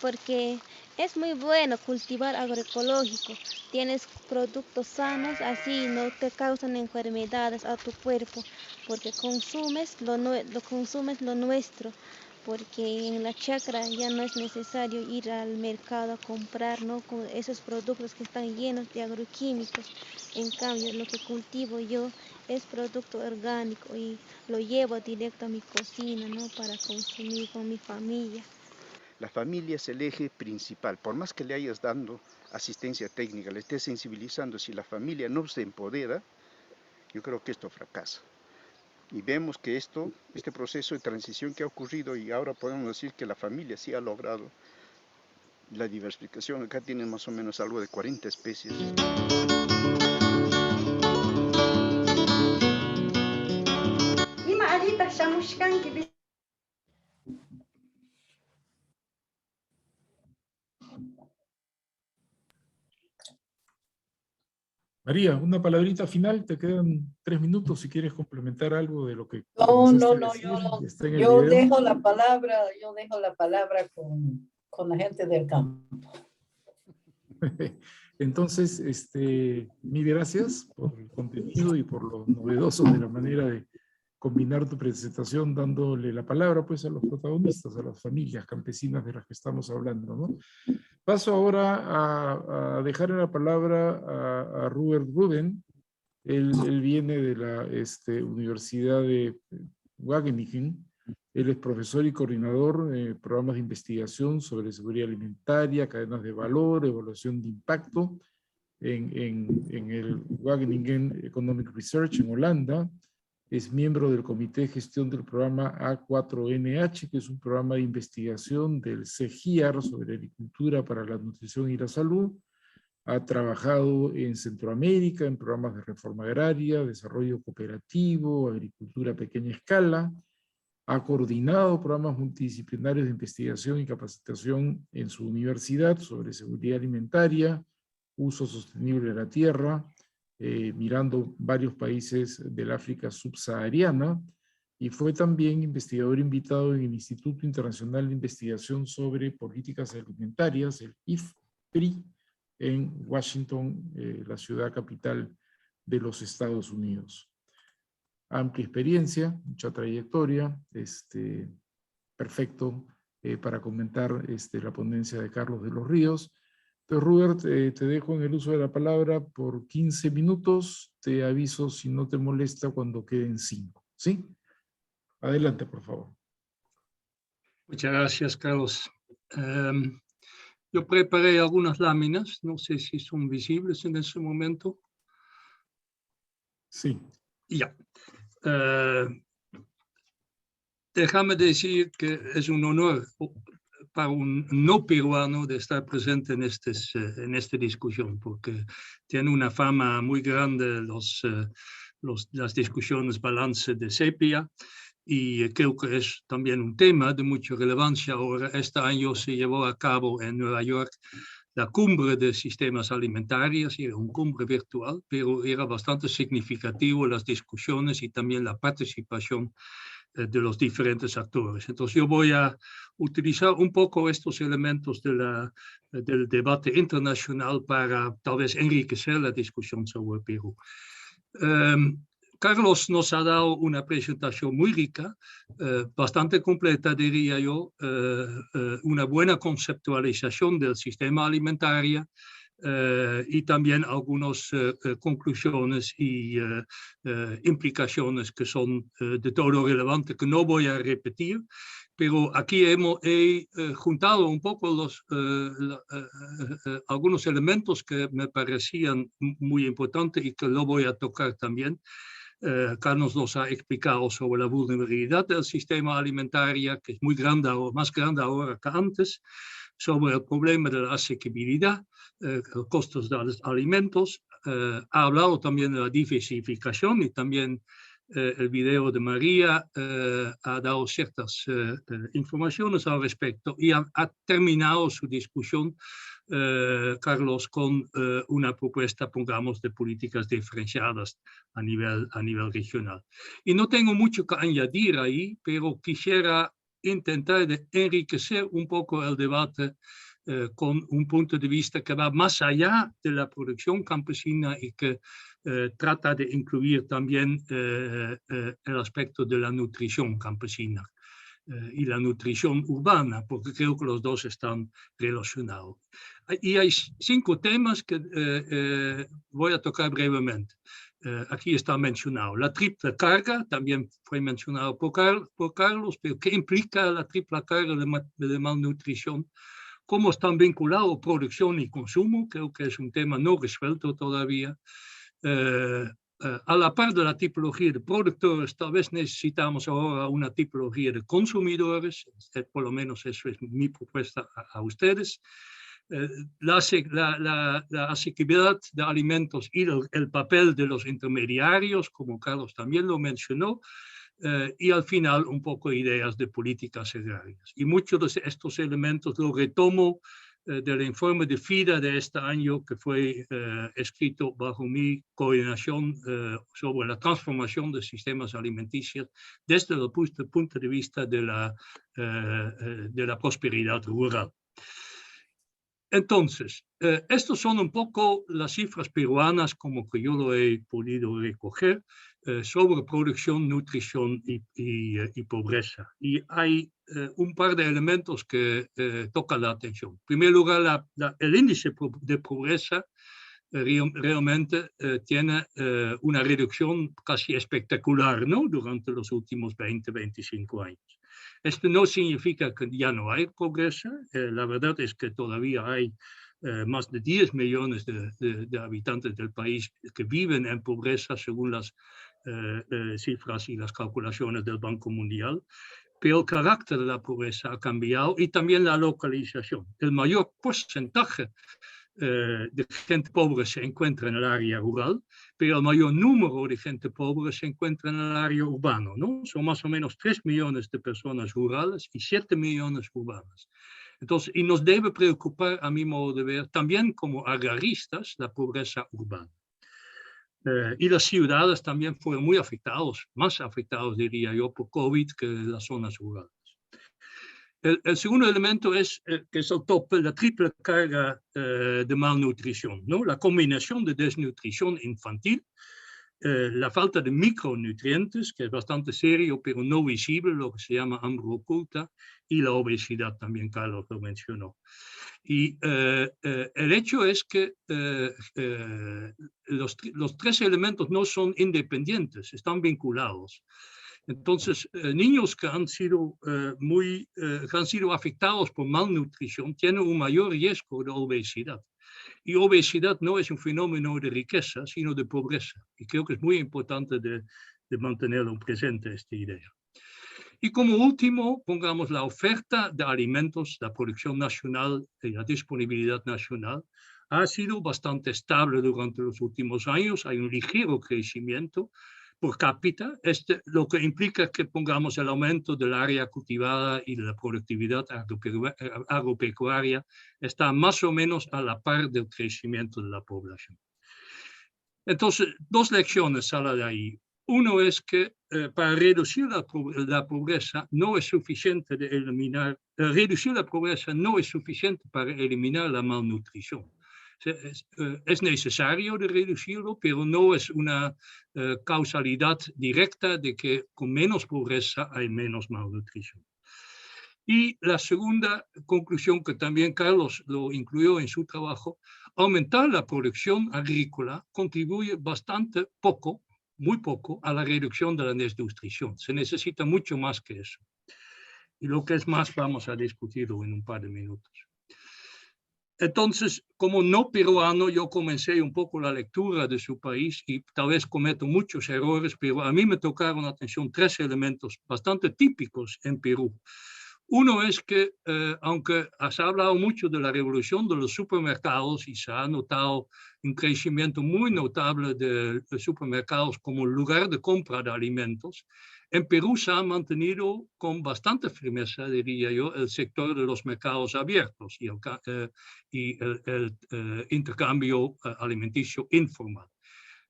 Porque es muy bueno cultivar agroecológico. Tienes productos sanos, así no te causan enfermedades a tu cuerpo, porque consumes lo nuestro. porque en la chacra ya no es necesario ir al mercado a comprar, ¿no?, con esos productos que están llenos de agroquímicos. En cambio, lo que cultivo yo es producto orgánico y lo llevo directo a mi cocina, ¿no?, para consumir con mi familia. La familia es el eje principal. Por más que le hayas dando asistencia técnica, le estés sensibilizando, si la familia no se empodera, yo creo que esto fracasa. Y vemos que este proceso de transición que ha ocurrido, y ahora podemos decir que la familia sí ha logrado la diversificación. Acá tienen más o menos algo de 40 especies. María, una palabrita final, te quedan 3 minutos si quieres complementar algo de lo que No, comenzaste a no, decir, está en el yo video. dejo la palabra con la gente del campo. Entonces, mil gracias por el contenido y por lo novedoso de la manera de combinar tu presentación, dándole la palabra pues a los protagonistas, a las familias campesinas de las que estamos hablando, ¿no? Paso ahora a dejar la palabra a Robert Rubin. Él viene de la Universidad de Wageningen. Él es profesor y coordinador de programas de investigación sobre seguridad alimentaria, cadenas de valor, evaluación de impacto en el Wageningen Economic Research en Holanda. Es miembro del Comité de Gestión del programa A4NH, que es un programa de investigación del CGIAR sobre agricultura para la nutrición y la salud. Ha trabajado en Centroamérica en programas de reforma agraria, desarrollo cooperativo, agricultura a pequeña escala. Ha coordinado programas multidisciplinarios de investigación y capacitación en su universidad sobre seguridad alimentaria, uso sostenible de la tierra, mirando varios países del África subsahariana, y fue también investigador invitado en el Instituto Internacional de Investigación sobre Políticas Alimentarias, el IFPRI, en Washington, la ciudad capital de los Estados Unidos. Amplia experiencia, mucha trayectoria, perfecto para comentar la ponencia de Carlos de los Ríos. Entonces, Robert, te dejo en el uso de la palabra por 15 minutos. Te aviso si no te molesta cuando queden 5. ¿Sí? Adelante, por favor. Muchas gracias, Carlos. Yo preparé algunas láminas. No sé si son visibles en ese momento. Sí. Ya. Déjame decir que es un honor para un no peruano de estar presente en esta discusión, porque tiene una fama muy grande las discusiones balance de sepia, y creo que es también un tema de mucha relevancia ahora. Este año se llevó a cabo en Nueva York la cumbre de sistemas alimentarios, era una cumbre virtual, pero era bastante significativo las discusiones y también la participación de los diferentes actores. Entonces yo voy a utilizar un poco estos elementos del debate internacional para tal vez enriquecer la discusión sobre Perú. Carlos nos ha dado una presentación muy rica, bastante completa, diría yo, una buena conceptualización del sistema alimentario, y también algunas conclusiones y implicaciones que son de todo relevante, que no voy a repetir, pero aquí he juntado un poco algunos elementos que me parecían muy importantes y que lo voy a tocar también. Carlos nos ha explicado sobre la vulnerabilidad del sistema alimentario, que es muy grande, más grande ahora que antes, sobre el problema de la asequibilidad, costos de los alimentos. Ha hablado también de la diversificación y también el video de María ha dado ciertas informaciones al respecto y ha terminado su discusión, Carlos, con una propuesta, pongamos, de políticas diferenciadas a nivel regional. Y no tengo mucho que añadir ahí, pero quisiera intentar enriquecer un poco el debate con un punto de vista que va más allá de la producción campesina y que trata de incluir también el aspecto de la nutrición campesina. y la nutrición urbana, porque creo que los dos están relacionados. Y hay 5 temas que voy a tocar brevemente. Aquí está mencionado. La triple carga, también fue mencionado por Carlos, pero ¿qué implica la triple carga de malnutrición? ¿Cómo están vinculados producción y consumo? Creo que es un tema no resuelto todavía. A la par de la tipología de productores, tal vez necesitamos ahora una tipología de consumidores, por lo menos eso es mi propuesta a ustedes. La asequibilidad de alimentos y el papel de los intermediarios, como Carlos también lo mencionó, y al final un poco ideas de políticas agrarias. Y muchos de estos elementos los retomo del informe de FIDA de este año, que fue escrito bajo mi coordinación sobre la transformación de sistemas alimenticios desde el punto de vista de la prosperidad rural. Entonces, estos son un poco las cifras peruanas como que yo lo he podido recoger sobre producción, nutrición y pobreza. Y hay un par de elementos que tocan la atención. En primer lugar, el índice de pobreza realmente tiene una reducción casi espectacular, ¿no? Durante los últimos 20, 25 años. Esto no significa que ya no hay pobreza. La verdad es que todavía hay más de 10 millones de habitantes del país que viven en pobreza según las cifras y las calculaciones del Banco Mundial. Pero el carácter de la pobreza ha cambiado y también la localización. El mayor porcentaje de gente pobre se encuentra en el área rural, pero el mayor número de gente pobre se encuentra en el área urbana, ¿no? Son más o menos 3 millones de personas rurales y 7 millones urbanas. Entonces, y nos debe preocupar, a mi modo de ver, también como agraristas, la pobreza urbana. Y las ciudades también fueron muy afectados, más afectados, diría yo, por COVID que las zonas rurales. El segundo elemento es, que es el tope, la triple carga de malnutrición, ¿no? La combinación de desnutrición infantil, la falta de micronutrientes, que es bastante serio, pero no visible, lo que se llama hambre oculta, y la obesidad también, Carlos lo mencionó. Y el hecho es que los 3 elementos no son independientes, están vinculados. Entonces, niños que han sido afectados por malnutrición tienen un mayor riesgo de obesidad. Y obesidad no es un fenómeno de riqueza, sino de pobreza. Y creo que es muy importante de mantenerlo presente esta idea. Y como último, pongamos la oferta de alimentos, la producción nacional y la disponibilidad nacional. Ha sido bastante estable durante los últimos años, hay un ligero crecimiento por cápita, lo que implica que pongamos el aumento del área cultivada y de la productividad agropecuaria está más o menos a la par del crecimiento de la población. Entonces, 2 lecciones salen de ahí. Uno es que para reducir la pobreza no es suficiente reducir la pobreza no es suficiente para eliminar la malnutrición. Es necesario de reducirlo, pero no es una causalidad directa de que con menos pobreza hay menos malnutrición. Y la segunda conclusión, que también Carlos lo incluyó en su trabajo, aumentar la producción agrícola contribuye bastante poco, muy poco, a la reducción de la desnutrición. Se necesita mucho más que eso. Y lo que es más, vamos a discutirlo en un par de minutos. Entonces, como no peruano, yo comencé un poco la lectura de su país y tal vez cometo muchos errores, pero a mí me tocaron la atención 3 elementos bastante típicos en Perú. Uno es que, aunque se ha hablado mucho de la revolución de los supermercados y se ha notado un crecimiento muy notable de supermercados como lugar de compra de alimentos, en Perú se ha mantenido con bastante firmeza, diría yo, el sector de los mercados abiertos y el intercambio alimenticio informal.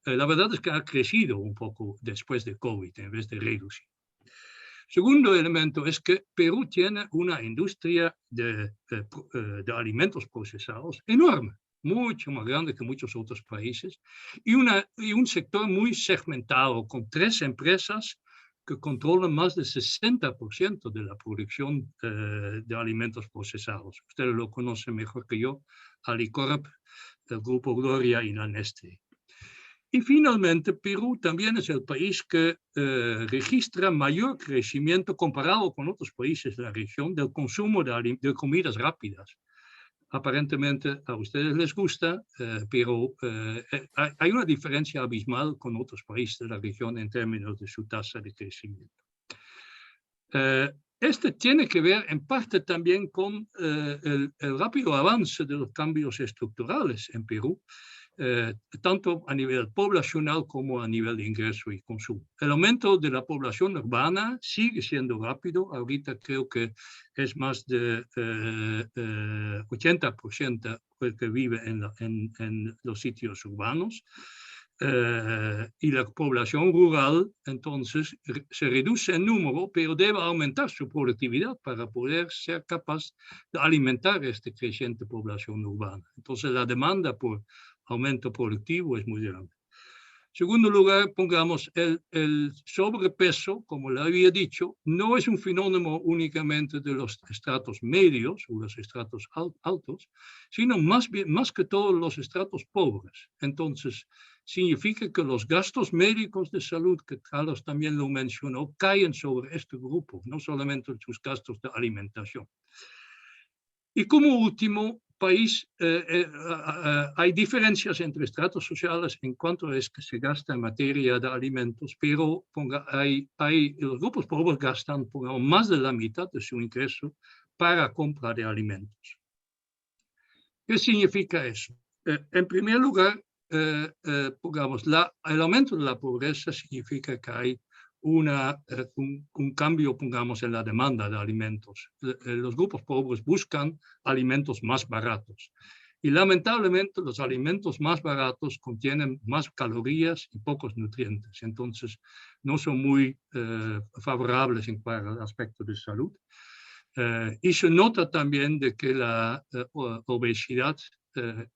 La verdad es que ha crecido un poco después de COVID en vez de reducir. Segundo elemento es que Perú tiene una industria de alimentos procesados enorme, mucho más grande que muchos otros países, y un sector muy segmentado, con 3 empresas que controlan más del 60% de la producción de alimentos procesados. Ustedes lo conocen mejor que yo, Alicorp, el Grupo Gloria y la Nestlé. Y finalmente, Perú también es el país que registra mayor crecimiento comparado con otros países de la región del consumo de comidas rápidas. Aparentemente a ustedes les gusta, pero hay una diferencia abismal con otros países de la región en términos de su tasa de crecimiento. Este tiene que ver en parte también con el rápido avance de los cambios estructurales en Perú, tanto a nivel poblacional como a nivel de ingreso y consumo. El aumento de la población urbana sigue siendo rápido. Ahorita creo que es más de 80% el que vive en los sitios urbanos. Y la población rural, entonces, se reduce en número, pero debe aumentar su productividad para poder ser capaz de alimentar esta creciente población urbana. Entonces, la demanda por aumento productivo es muy grande. En segundo lugar, pongamos el sobrepeso, como le había dicho, no es un fenómeno únicamente de los estratos medios o los estratos altos, sino más que todo los estratos pobres. Entonces, significa que los gastos médicos de salud, que Carlos también lo mencionó, caen sobre este grupo, no solamente sus gastos de alimentación. Y como último país, hay diferencias entre estratos sociales en cuanto a que se gasta en materia de alimentos, pero los grupos pobres gastan más de la mitad de su ingreso para compra de alimentos. ¿Qué significa eso? En primer lugar, pongamos, el aumento de la pobreza significa que hay un cambio, pongamos, en la demanda de alimentos. Los grupos pobres buscan alimentos más baratos. Y lamentablemente los alimentos más baratos contienen más calorías y pocos nutrientes. Entonces no son muy favorables para el aspecto de salud. Y se nota también de que la obesidad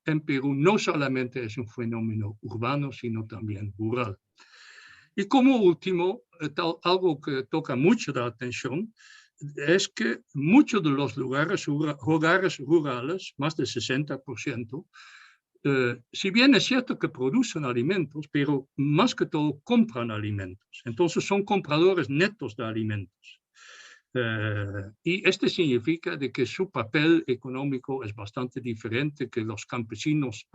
en Perú no solamente es un fenómeno urbano, sino también rural. Y como último, algo que toca mucho la atención, es que muchos de los hogares rurales, más del 60%, si bien es cierto que producen alimentos, pero más que todo compran alimentos. Entonces son compradores netos de alimentos. Y esto significa de que su papel económico es bastante diferente que los campesinos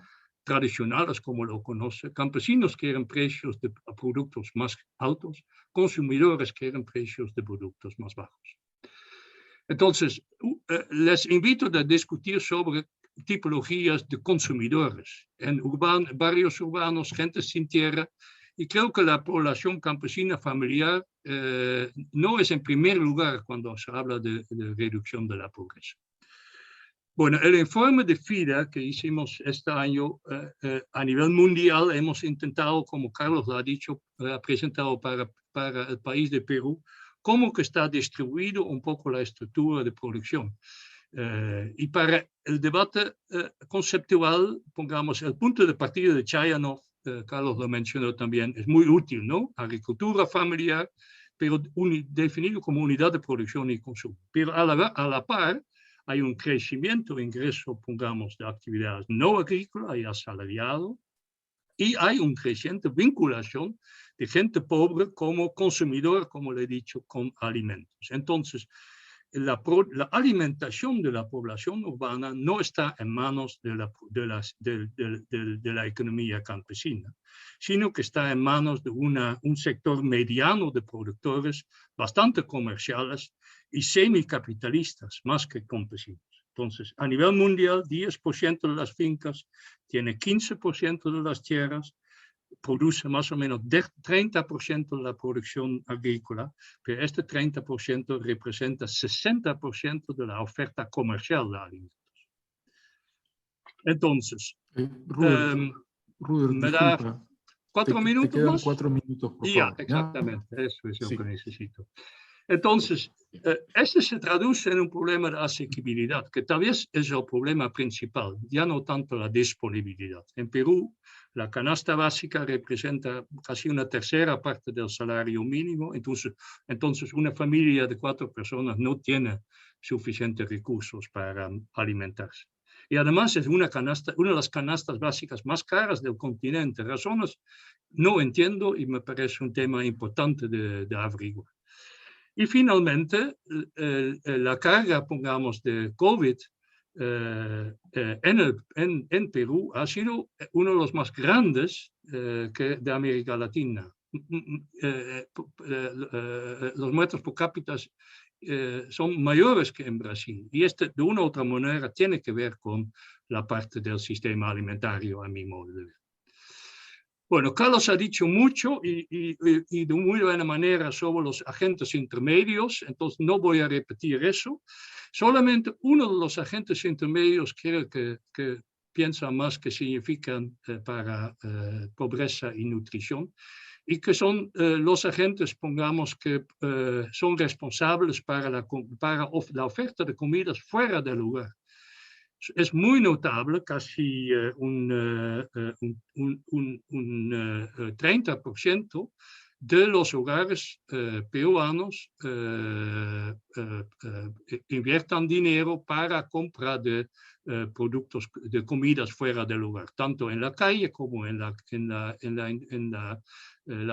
tradicionales, como lo conoce. Campesinos quieren precios de productos más altos, consumidores quieren precios de productos más bajos. Entonces, les invito a discutir sobre tipologías de consumidores en barrios urbanos, gente sin tierra, y creo que la población campesina familiar no es en primer lugar cuando se habla de reducción de la pobreza. Bueno, el informe de FIDA que hicimos este año a nivel mundial hemos intentado, como Carlos lo ha dicho, presentado para el país de Perú, cómo que está distribuido un poco la estructura de producción. Y para el debate conceptual, pongamos el punto de partida de Chayanov, Carlos lo mencionó también, es muy útil, ¿no? Agricultura familiar, pero definido como unidad de producción y consumo. Pero a la par, hay un crecimiento de ingreso, pongamos, de actividades no agrícolas y asalariado, y hay una creciente vinculación de gente pobre como consumidor, como le he dicho, con alimentos. Entonces, la alimentación de la población urbana no está en manos de la economía campesina, sino que está en manos de un sector mediano de productores bastante comerciales y semicapitalistas, más que campesinos. Entonces, a nivel mundial, 10% de las fincas tiene 15% de las tierras, produce más o menos 30% de la producción agrícola, pero este 30% representa 60% de la oferta comercial de alimentos. Entonces, Ruder, me da disculpa. 4 minutos te quedan más. 4 minutos, por Ya, favor. exactamente, eso es lo Sí. que necesito. Entonces, este se traduce en un problema de asequibilidad, que tal vez es el problema principal, ya no tanto la disponibilidad. En Perú, la canasta básica representa casi una tercera parte del salario mínimo, entonces una familia de 4 personas no tiene suficientes recursos para alimentarse. Y además es una de las canastas básicas más caras del continente. Razones no entiendo y me parece un tema importante de averiguar. Y finalmente, la carga, pongamos, de COVID en Perú ha sido uno de los más grandes de América Latina. Los muertos por cápita son mayores que en Brasil. Y de una u otra manera tiene que ver con la parte del sistema alimentario, a mi modo de ver. Bueno, Carlos ha dicho mucho y de muy buena manera sobre los agentes intermedios, entonces no voy a repetir eso. Solamente uno de los agentes intermedios creo que piensa más que significan para pobreza y nutrición, y que son los agentes, pongamos, que son responsables para la oferta de comidas fuera del lugar. Es muy notable, casi un 30% de los hogares peruanos inviertan dinero para compra de productos de comidas fuera del hogar, tanto en la calle como en la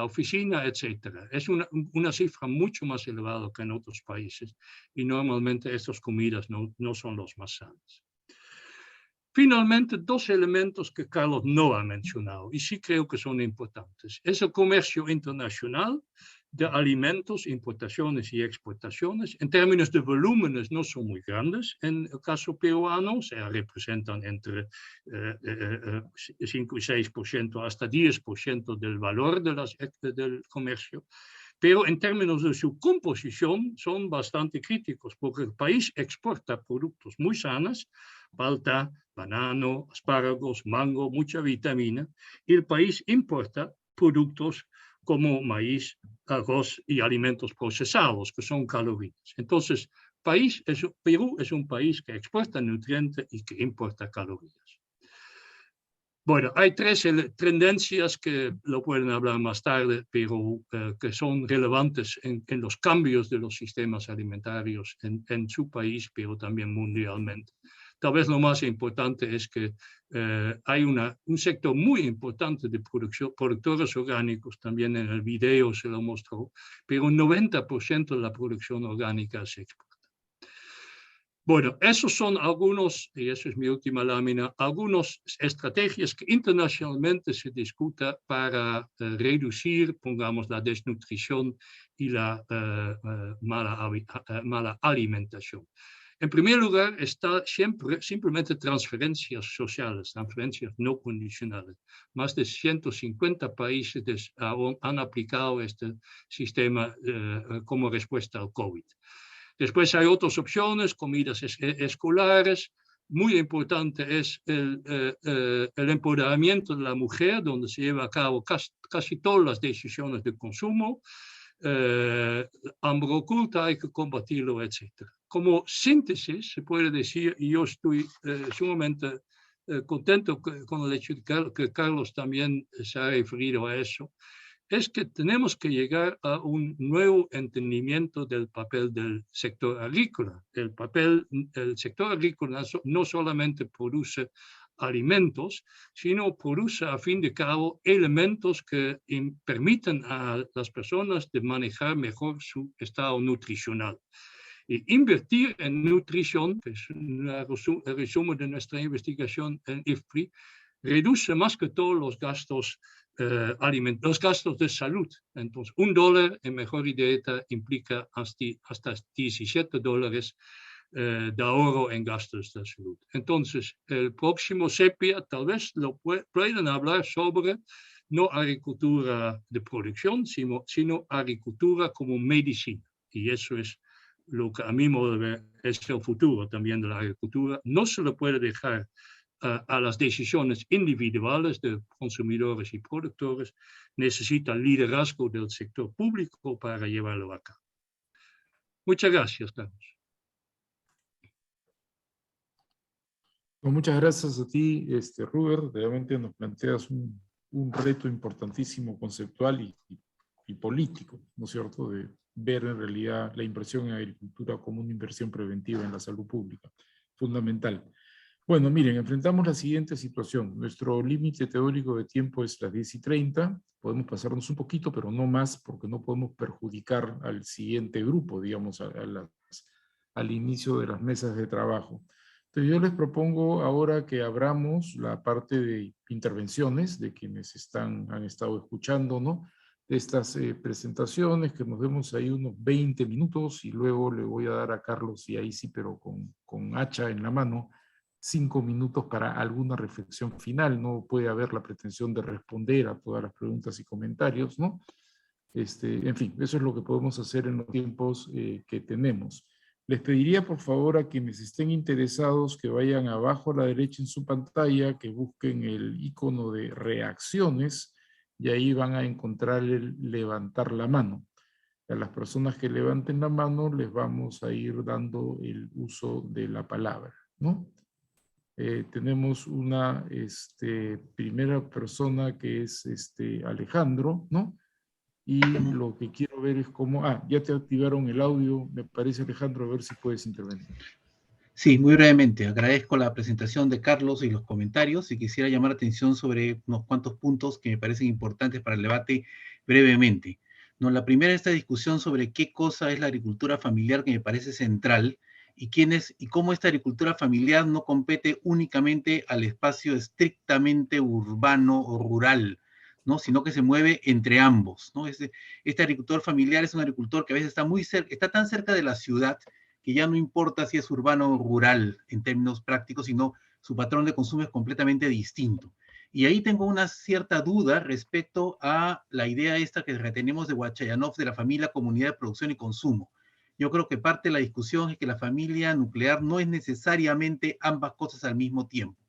oficina, etc. Es una cifra mucho más elevada que en otros países y normalmente estas comidas no son los más sanas. Finalmente, 2 elementos que Carlos no ha mencionado y sí creo que son importantes. Es el comercio internacional de alimentos, importaciones y exportaciones. En términos de volúmenes no son muy grandes. En el caso peruano, representan entre 5 y 6% hasta 10% del valor del comercio. Pero en términos de su composición son bastante críticos porque el país exporta productos muy sanos, palta, banano, espárragos, mango, mucha vitamina, y el país importa productos como maíz, arroz y alimentos procesados, que son calorías. Entonces, Perú es un país que exporta nutrientes y que importa calorías. Bueno, hay 3 tendencias que lo pueden hablar más tarde, pero que son relevantes en los cambios de los sistemas alimentarios en su país, pero también mundialmente. Tal vez lo más importante es que hay un sector muy importante de productores orgánicos, también en el video se lo mostró, pero un 90% de la producción orgánica se exporta. Bueno, esos son algunos, y esa es mi última lámina, algunas estrategias que internacionalmente se discuten para reducir, pongamos, la desnutrición y la mala alimentación. En primer lugar, está simplemente transferencias sociales, transferencias no condicionales. Más de 150 países han aplicado este sistema como respuesta al COVID. Después hay otras opciones, comidas escolares. Muy importante es el empoderamiento de la mujer, donde se lleva a cabo casi todas las decisiones de consumo. Hambre oculta, hay que combatirlo, etc. Como síntesis, se puede decir, y yo estoy sumamente contento con el hecho de que Carlos también se ha referido a eso, es que tenemos que llegar a un nuevo entendimiento del papel del sector agrícola. El sector agrícola no solamente produce alimentos, sino produce a fin de cabo elementos que permiten a las personas de manejar mejor su estado nutricional. Y invertir en nutrición, que es un resumen de nuestra investigación en IFPRI, reduce más que todo los gastos de salud. Entonces, $1 en mejor dieta implica hasta $17 de ahorro en gastos de salud. Entonces, el próximo CEPIA tal vez lo puedan hablar sobre no agricultura de producción, sino agricultura como medicina. Y eso es lo que a mi modo de ver es el futuro también de la agricultura. No se lo puede dejar a las decisiones individuales de consumidores y productores, necesita liderazgo del sector público para llevarlo a cabo. Muchas gracias, Carlos. Pues muchas gracias a ti, Ruber. Realmente nos planteas un reto importantísimo, conceptual y político, ¿no es cierto?, de ver en realidad la inversión en agricultura como una inversión preventiva en la salud pública. Fundamental. Bueno, miren, enfrentamos la siguiente situación. Nuestro límite teórico de tiempo es las 10:30. Podemos pasarnos un poquito, pero no más, porque no podemos perjudicar al siguiente grupo, digamos, al inicio de las mesas de trabajo. Entonces yo les propongo ahora que abramos la parte de intervenciones de quienes han estado escuchando, ¿no?, de estas presentaciones, que nos demos ahí unos 20 minutos y luego le voy a dar a Carlos, y ahí sí, pero con hacha en la mano, 5 minutos para alguna reflexión final. No puede haber la pretensión de responder a todas las preguntas y comentarios, ¿no? En fin, eso es lo que podemos hacer en los tiempos que tenemos. Les pediría por favor a quienes estén interesados que vayan abajo a la derecha en su pantalla, que busquen el icono de reacciones y ahí van a encontrar el levantar la mano. A las personas que levanten la mano les vamos a ir dando el uso de la palabra, ¿no? Tenemos una primera persona que es Alejandro, ¿no? Y lo que quiero ver es cómo... ya te activaron el audio, me parece, Alejandro, a ver si puedes intervenir. Sí, muy brevemente. Agradezco la presentación de Carlos y los comentarios, y quisiera llamar la atención sobre unos cuantos puntos que me parecen importantes para el debate brevemente. No, la primera es esta discusión sobre qué cosa es la agricultura familiar, que me parece central, y cómo esta agricultura familiar no compete únicamente al espacio estrictamente urbano o rural, ¿no?, sino que se mueve entre ambos, ¿no? Este agricultor familiar es un agricultor que a veces está tan cerca de la ciudad que ya no importa si es urbano o rural en términos prácticos, sino su patrón de consumo es completamente distinto. Y ahí tengo una cierta duda respecto a la idea esta que retenemos de Huachayanov de la familia, comunidad de producción y consumo. Yo creo que parte de la discusión es que la familia nuclear no es necesariamente ambas cosas al mismo tiempo.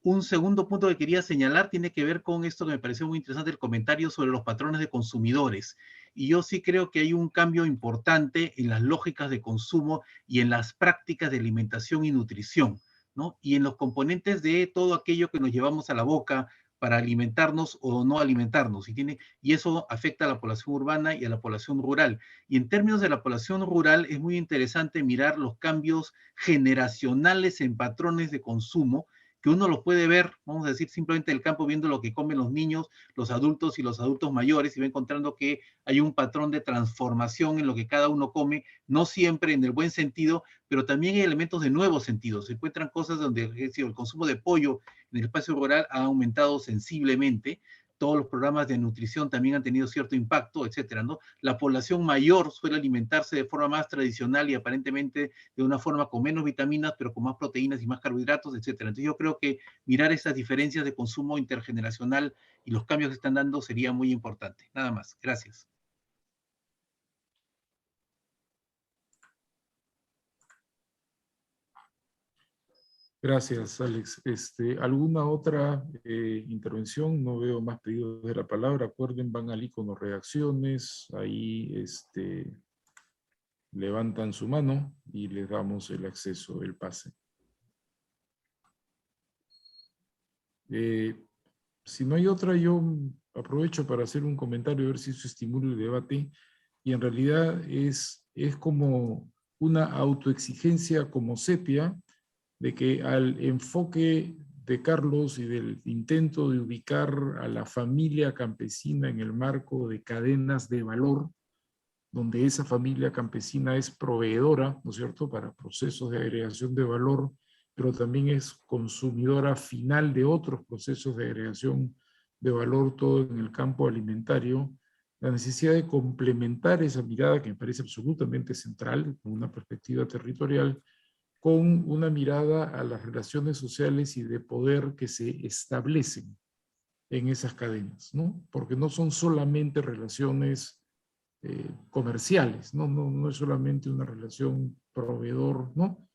Un segundo punto que quería señalar tiene que ver con esto que me pareció muy interesante, el comentario sobre los patrones de consumidores. Y yo sí creo que hay un cambio importante en las lógicas de consumo y en las prácticas de alimentación y nutrición, ¿no? Y en los componentes de todo aquello que nos llevamos a la boca para alimentarnos o no alimentarnos. Y eso afecta a la población urbana y a la población rural. Y en términos de la población rural es muy interesante mirar los cambios generacionales en patrones de consumo, que uno lo puede ver, vamos a decir, simplemente del campo, viendo lo que comen los niños, los adultos y los adultos mayores, y va encontrando que hay un patrón de transformación en lo que cada uno come, no siempre en el buen sentido, pero también hay elementos de nuevos sentidos. Se encuentran cosas donde el consumo de pollo en el espacio rural ha aumentado sensiblemente. Todos los programas de nutrición también han tenido cierto impacto, etcétera, ¿no? La población mayor suele alimentarse de forma más tradicional y aparentemente de una forma con menos vitaminas, pero con más proteínas y más carbohidratos, etcétera. Entonces yo creo que mirar esas diferencias de consumo intergeneracional y los cambios que están dando sería muy importante. Nada más. Gracias. Gracias, Alex. ¿Alguna otra intervención? No veo más pedidos de la palabra. Acuerden, van al icono reacciones, ahí levantan su mano y les damos el acceso, el pase. Si no hay otra, yo aprovecho para hacer un comentario, a ver si eso estimula el debate, y en realidad es como una autoexigencia como sepia, de que al enfoque de Carlos y del intento de ubicar a la familia campesina en el marco de cadenas de valor, donde esa familia campesina es proveedora, ¿no es cierto?, para procesos de agregación de valor, pero también es consumidora final de otros procesos de agregación de valor, todo en el campo alimentario. La necesidad de complementar esa mirada, que me parece absolutamente central, con una perspectiva territorial, con una mirada a las relaciones sociales y de poder que se establecen en esas cadenas, ¿no? Porque no son solamente relaciones comerciales, no es solamente una relación proveedor, ¿no?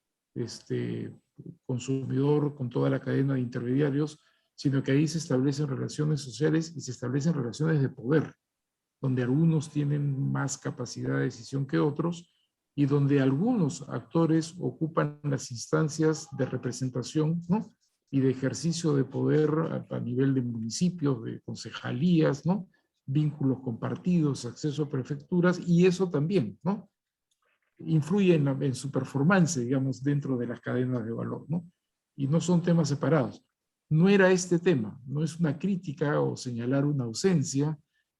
Consumidor con toda la cadena de intermediarios, sino que ahí se establecen relaciones sociales y se establecen relaciones de poder, donde algunos tienen más capacidad de decisión que otros, y donde algunos actores ocupan las instancias de representación, ¿no?, y de ejercicio de poder a nivel de municipios, de concejalías, ¿no?, vínculos con partidos, acceso a prefecturas, y eso también, ¿no?, influye en su performance, digamos, dentro de las cadenas de valor, ¿no? Y no son temas separados. No era este tema, no es una crítica o señalar una ausencia,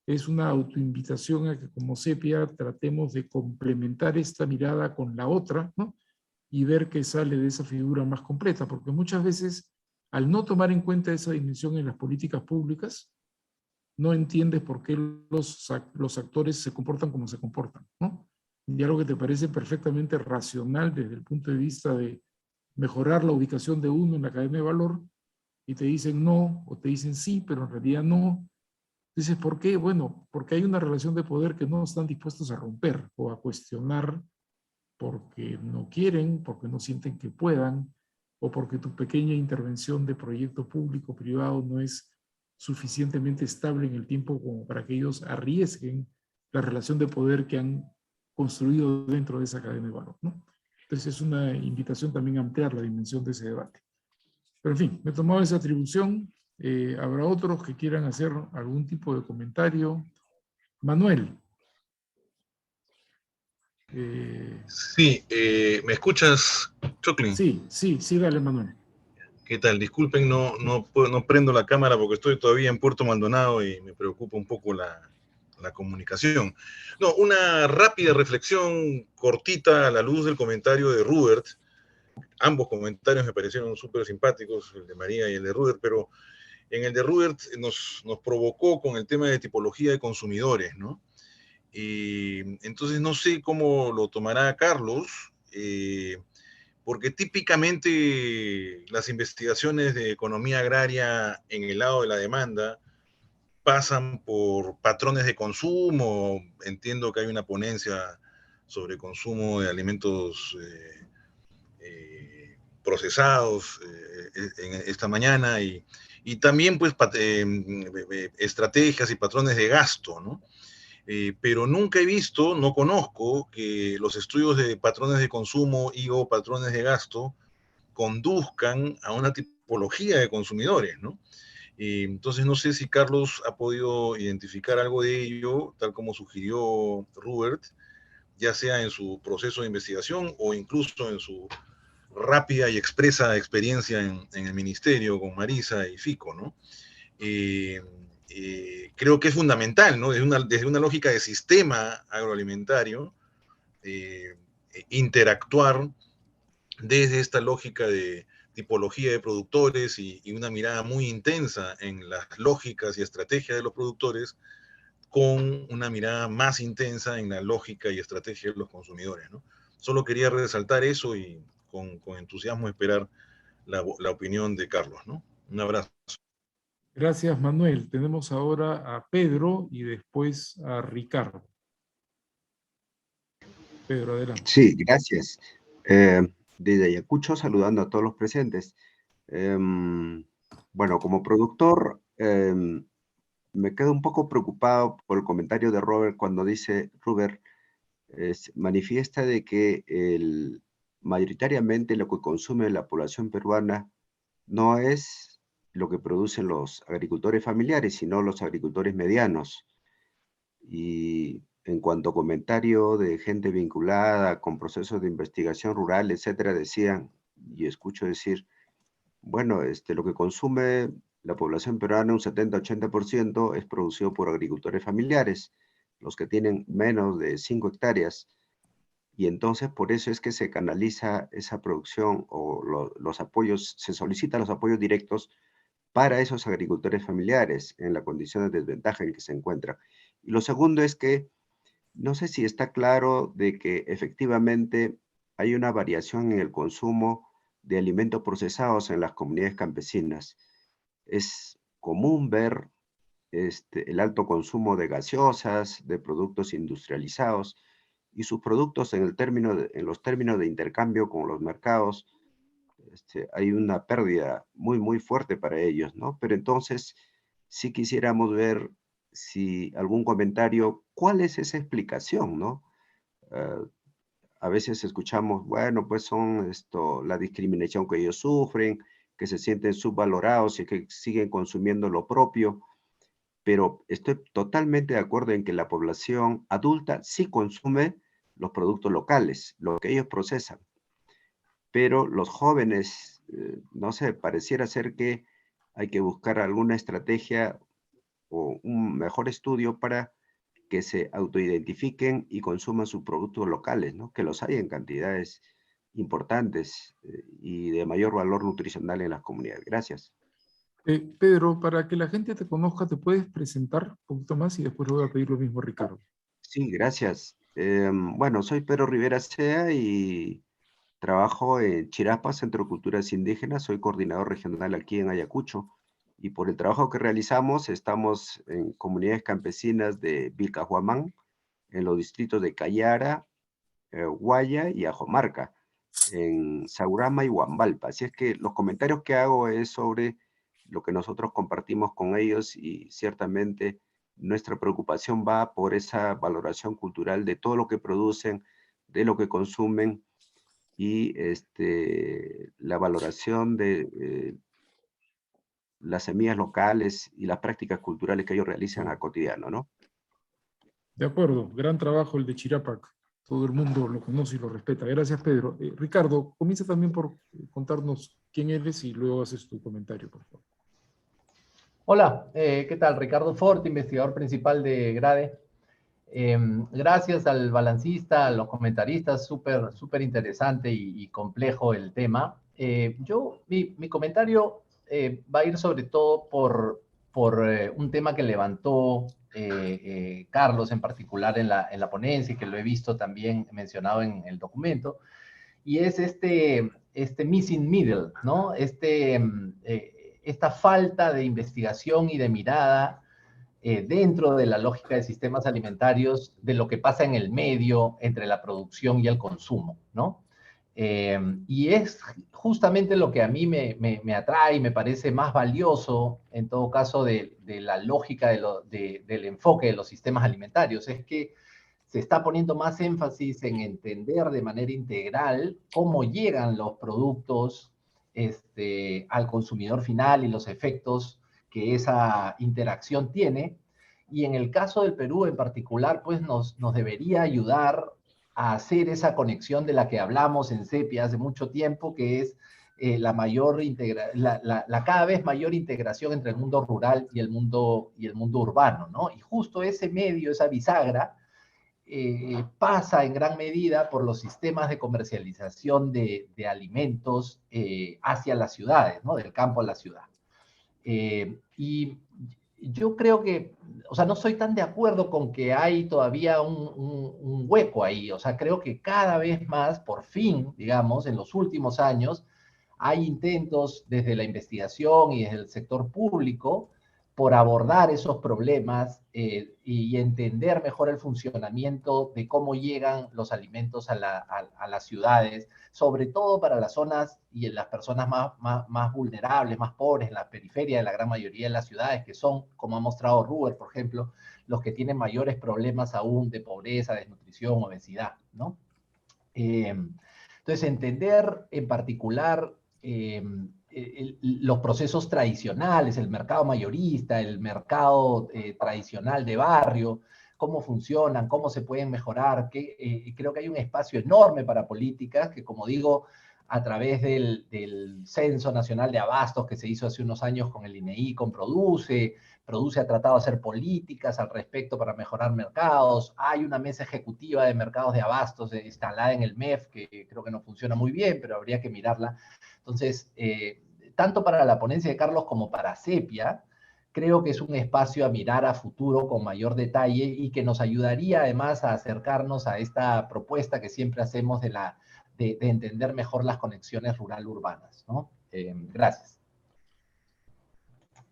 es una autoinvitación a que como Sepia tratemos de complementar esta mirada con la otra, ¿no?, y ver qué sale de esa figura más completa, porque muchas veces, al no tomar en cuenta esa dimensión en las políticas públicas, no entiendes por qué los actores se comportan como se comportan, ¿no? Y algo que te parece perfectamente racional desde el punto de vista de mejorar la ubicación de uno en la cadena de valor, y te dicen no, o te dicen sí, pero en realidad no. Dices, ¿por qué? Bueno, porque hay una relación de poder que no están dispuestos a romper o a cuestionar porque no quieren, porque no sienten que puedan, o porque tu pequeña intervención de proyecto público-privado no es suficientemente estable en el tiempo como para que ellos arriesguen la relación de poder que han construido dentro de esa cadena de valor, ¿no? Entonces es una invitación también a ampliar la dimensión de ese debate. Pero en fin, me he tomado esa atribución. ¿Habrá otros que quieran hacer algún tipo de comentario? Manuel. Sí, ¿me escuchas, Choclin? Sí, dale, Manuel. ¿Qué tal? Disculpen, no prendo la cámara porque estoy todavía en Puerto Maldonado y me preocupa un poco la comunicación. No, una rápida reflexión cortita a la luz del comentario de Rubert. Ambos comentarios me parecieron súper simpáticos, el de María y el de Rubert, pero en el de Rubert nos provocó con el tema de tipología de consumidores, ¿no? Y entonces no sé cómo lo tomará Carlos, porque típicamente las investigaciones de economía agraria en el lado de la demanda pasan por patrones de consumo. Entiendo que hay una ponencia sobre consumo de alimentos procesados en esta mañana, y también pues estrategias y patrones de gasto, ¿no? Pero nunca he visto, no conozco que los estudios de patrones de consumo y o patrones de gasto conduzcan a una tipología de consumidores, ¿no? Entonces no sé si Carlos ha podido identificar algo de ello, tal como sugirió Rubert, ya sea en su proceso de investigación o incluso en su rápida y expresa experiencia en el ministerio con Marisa y Fico, ¿no? Creo que es fundamental, ¿no? Desde una lógica de sistema agroalimentario, interactuar desde esta lógica de tipología de productores y una mirada muy intensa en las lógicas y estrategias de los productores, con una mirada más intensa en la lógica y estrategia de los consumidores, ¿no? Solo quería resaltar eso y con entusiasmo esperar la opinión de Carlos, ¿no? Un abrazo. Gracias, Manuel. Tenemos ahora a Pedro y después a Ricardo. Pedro, adelante. Sí, gracias. Desde Ayacucho, saludando a todos los presentes. Bueno, como productor, me quedo un poco preocupado por el comentario de Robert cuando dice, Rubert, manifiesta de que mayoritariamente lo que consume la población peruana no es lo que producen los agricultores familiares, sino los agricultores medianos. Y en cuanto a comentario de gente vinculada con procesos de investigación rural, etcétera, decían, y escucho decir, bueno, lo que consume la población peruana, un 70-80%, es producido por agricultores familiares, los que tienen menos de 5 hectáreas. Y entonces por eso es que se canaliza esa producción o los apoyos, se solicitan los apoyos directos para esos agricultores familiares en la condición de desventaja en que se encuentran. Y lo segundo es que no sé si está claro de que efectivamente hay una variación en el consumo de alimentos procesados en las comunidades campesinas. Es común ver el alto consumo de gaseosas, de productos industrializados, y sus productos en los términos de intercambio con los mercados, hay una pérdida muy, muy fuerte para ellos, ¿no? Pero entonces sí quisiéramos ver si algún comentario, ¿cuál es esa explicación, no? a veces escuchamos, bueno, pues son la discriminación que ellos sufren, que se sienten subvalorados y que siguen consumiendo lo propio, pero estoy totalmente de acuerdo en que la población adulta sí consume los productos locales, lo que ellos procesan, pero los jóvenes, no sé, pareciera ser que hay que buscar alguna estrategia o un mejor estudio para que se autoidentifiquen y consuman sus productos locales, ¿no? Que los hay en cantidades importantes y de mayor valor nutricional en las comunidades. Gracias. Pedro, para que la gente te conozca, ¿te puedes presentar un poquito más y después le voy a pedir lo mismo a Ricardo? Sí, gracias. Bueno, soy Pedro Rivera Sea y trabajo en Chirapa, Centro de Culturas Indígenas. Soy coordinador regional aquí en Ayacucho. Y por el trabajo que realizamos, estamos en comunidades campesinas de Vilcahuamán, en los distritos de Cayara, Guaya y Ajomarca, en Saurama y Huambalpa. Así es que los comentarios que hago es sobre lo que nosotros compartimos con ellos y ciertamente nuestra preocupación va por esa valoración cultural de todo lo que producen, de lo que consumen y la valoración de las semillas locales y las prácticas culturales que ellos realizan a cotidiano, ¿no? De acuerdo, gran trabajo el de Chirapac. Todo el mundo lo conoce y lo respeta. Gracias, Pedro. Ricardo, comienza también por contarnos quién eres y luego haces tu comentario, por favor. Hola, ¿qué tal? Ricardo Fort, investigador principal de GRADE. Gracias al balancista, a los comentaristas, súper interesante y complejo el tema. Mi comentario va a ir sobre todo por un tema que levantó Carlos en particular en la ponencia y que lo he visto también mencionado en el documento, y es este missing middle, ¿no? Esta falta de investigación y de mirada dentro de la lógica de sistemas alimentarios de lo que pasa en el medio entre la producción y el consumo, ¿no? Y es justamente lo que a mí me atrae y me parece más valioso, en todo caso, de la lógica del enfoque de los sistemas alimentarios, es que se está poniendo más énfasis en entender de manera integral cómo llegan los productos al consumidor final y los efectos que esa interacción tiene. Y en el caso del Perú en particular, pues nos debería ayudar a hacer esa conexión de la que hablamos en CEPI hace mucho tiempo, que es la cada vez mayor integración entre el mundo rural y el mundo urbano, ¿no? Y justo ese medio, esa bisagra, pasa en gran medida por los sistemas de comercialización de alimentos hacia las ciudades, ¿no? Del campo a la ciudad. Y yo creo que, o sea, no soy tan de acuerdo con que hay todavía un hueco ahí. O sea, creo que cada vez más, por fin, digamos, en los últimos años, hay intentos desde la investigación y desde el sector público por abordar esos problemas y entender mejor el funcionamiento de cómo llegan los alimentos a las ciudades, sobre todo para las zonas y en las personas más vulnerables, más pobres, en la periferia de la gran mayoría de las ciudades, que son, como ha mostrado Ruber, por ejemplo, los que tienen mayores problemas aún de pobreza, desnutrición, obesidad, ¿no? Entonces, entender en particular los procesos tradicionales, el mercado mayorista, el mercado tradicional de barrio, cómo funcionan, cómo se pueden mejorar. Creo que hay un espacio enorme para políticas que, como digo, a través del Censo Nacional de Abastos que se hizo hace unos años con el INEI, con Produce ha tratado de hacer políticas al respecto para mejorar mercados. Hay una mesa ejecutiva de mercados de abastos instalada en el MEF que creo que no funciona muy bien, pero habría que mirarla. Entonces, tanto para la ponencia de Carlos como para Sepia, creo que es un espacio a mirar a futuro con mayor detalle y que nos ayudaría además a acercarnos a esta propuesta que siempre hacemos de entender mejor las conexiones rural-urbanas, ¿no? Gracias.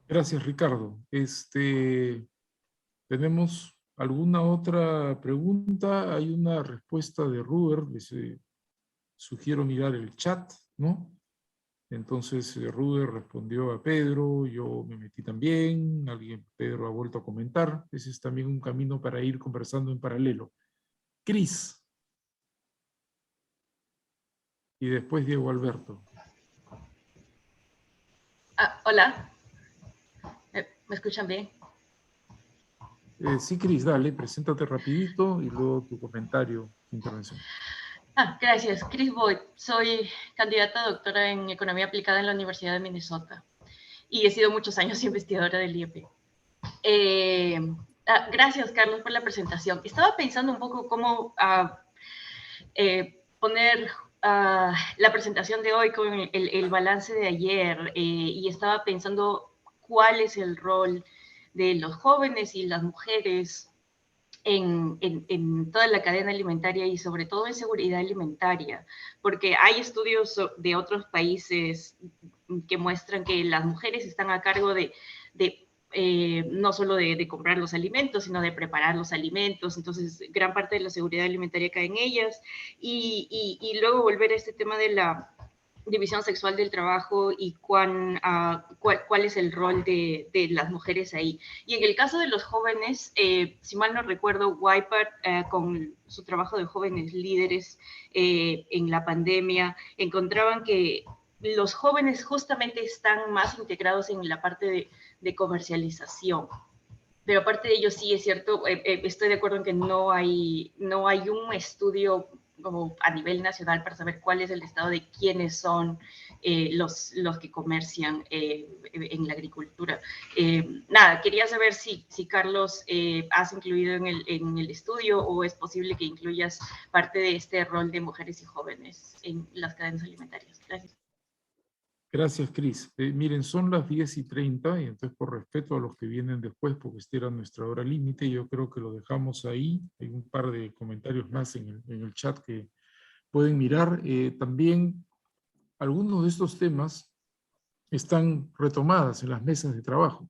Gracias, Ricardo. ¿Tenemos alguna otra pregunta? Hay una respuesta de Ruber. Les sugiero mirar el chat, ¿no? Entonces, Ruber respondió a Pedro, yo me metí también, Pedro ha vuelto a comentar. Ese es también un camino para ir conversando en paralelo. Cris. y después Diego Alberto. Hola, ¿me escuchan bien? Sí, Cris, dale, preséntate rapidito y luego tu comentario, intervención. Gracias. Chris Boyd. Soy candidata a doctora en Economía Aplicada en la Universidad de Minnesota y he sido muchos años investigadora del IEP. Gracias, Carlos, por la presentación. Estaba pensando un poco cómo poner la presentación de hoy con el balance de ayer y estaba pensando cuál es el rol de los jóvenes y las mujeres en toda la cadena alimentaria y sobre todo en seguridad alimentaria, porque hay estudios de otros países que muestran que las mujeres están a cargo de no solo de comprar los alimentos, sino de preparar los alimentos, entonces gran parte de la seguridad alimentaria cae en ellas, y luego volver a este tema de la división sexual del trabajo y cuál es el rol de las mujeres ahí. Y en el caso de los jóvenes, si mal no recuerdo, WIPAD, con su trabajo de jóvenes líderes en la pandemia, encontraban que los jóvenes justamente están más integrados en la parte de comercialización. Pero aparte de ello, sí es cierto, estoy de acuerdo en que no hay un estudio como a nivel nacional para saber cuál es el estado de quiénes son los que comercian en la agricultura. Nada, quería saber si Carlos, has incluido en el estudio o es posible que incluyas parte de este rol de mujeres y jóvenes en las cadenas alimentarias. Gracias. Gracias, Cris. Miren, son las 10:30 y entonces por respeto a los que vienen después, porque esta era nuestra hora límite, yo creo que lo dejamos ahí. Hay un par de comentarios más en el chat que pueden mirar. También algunos de estos temas están retomadas en las mesas de trabajo.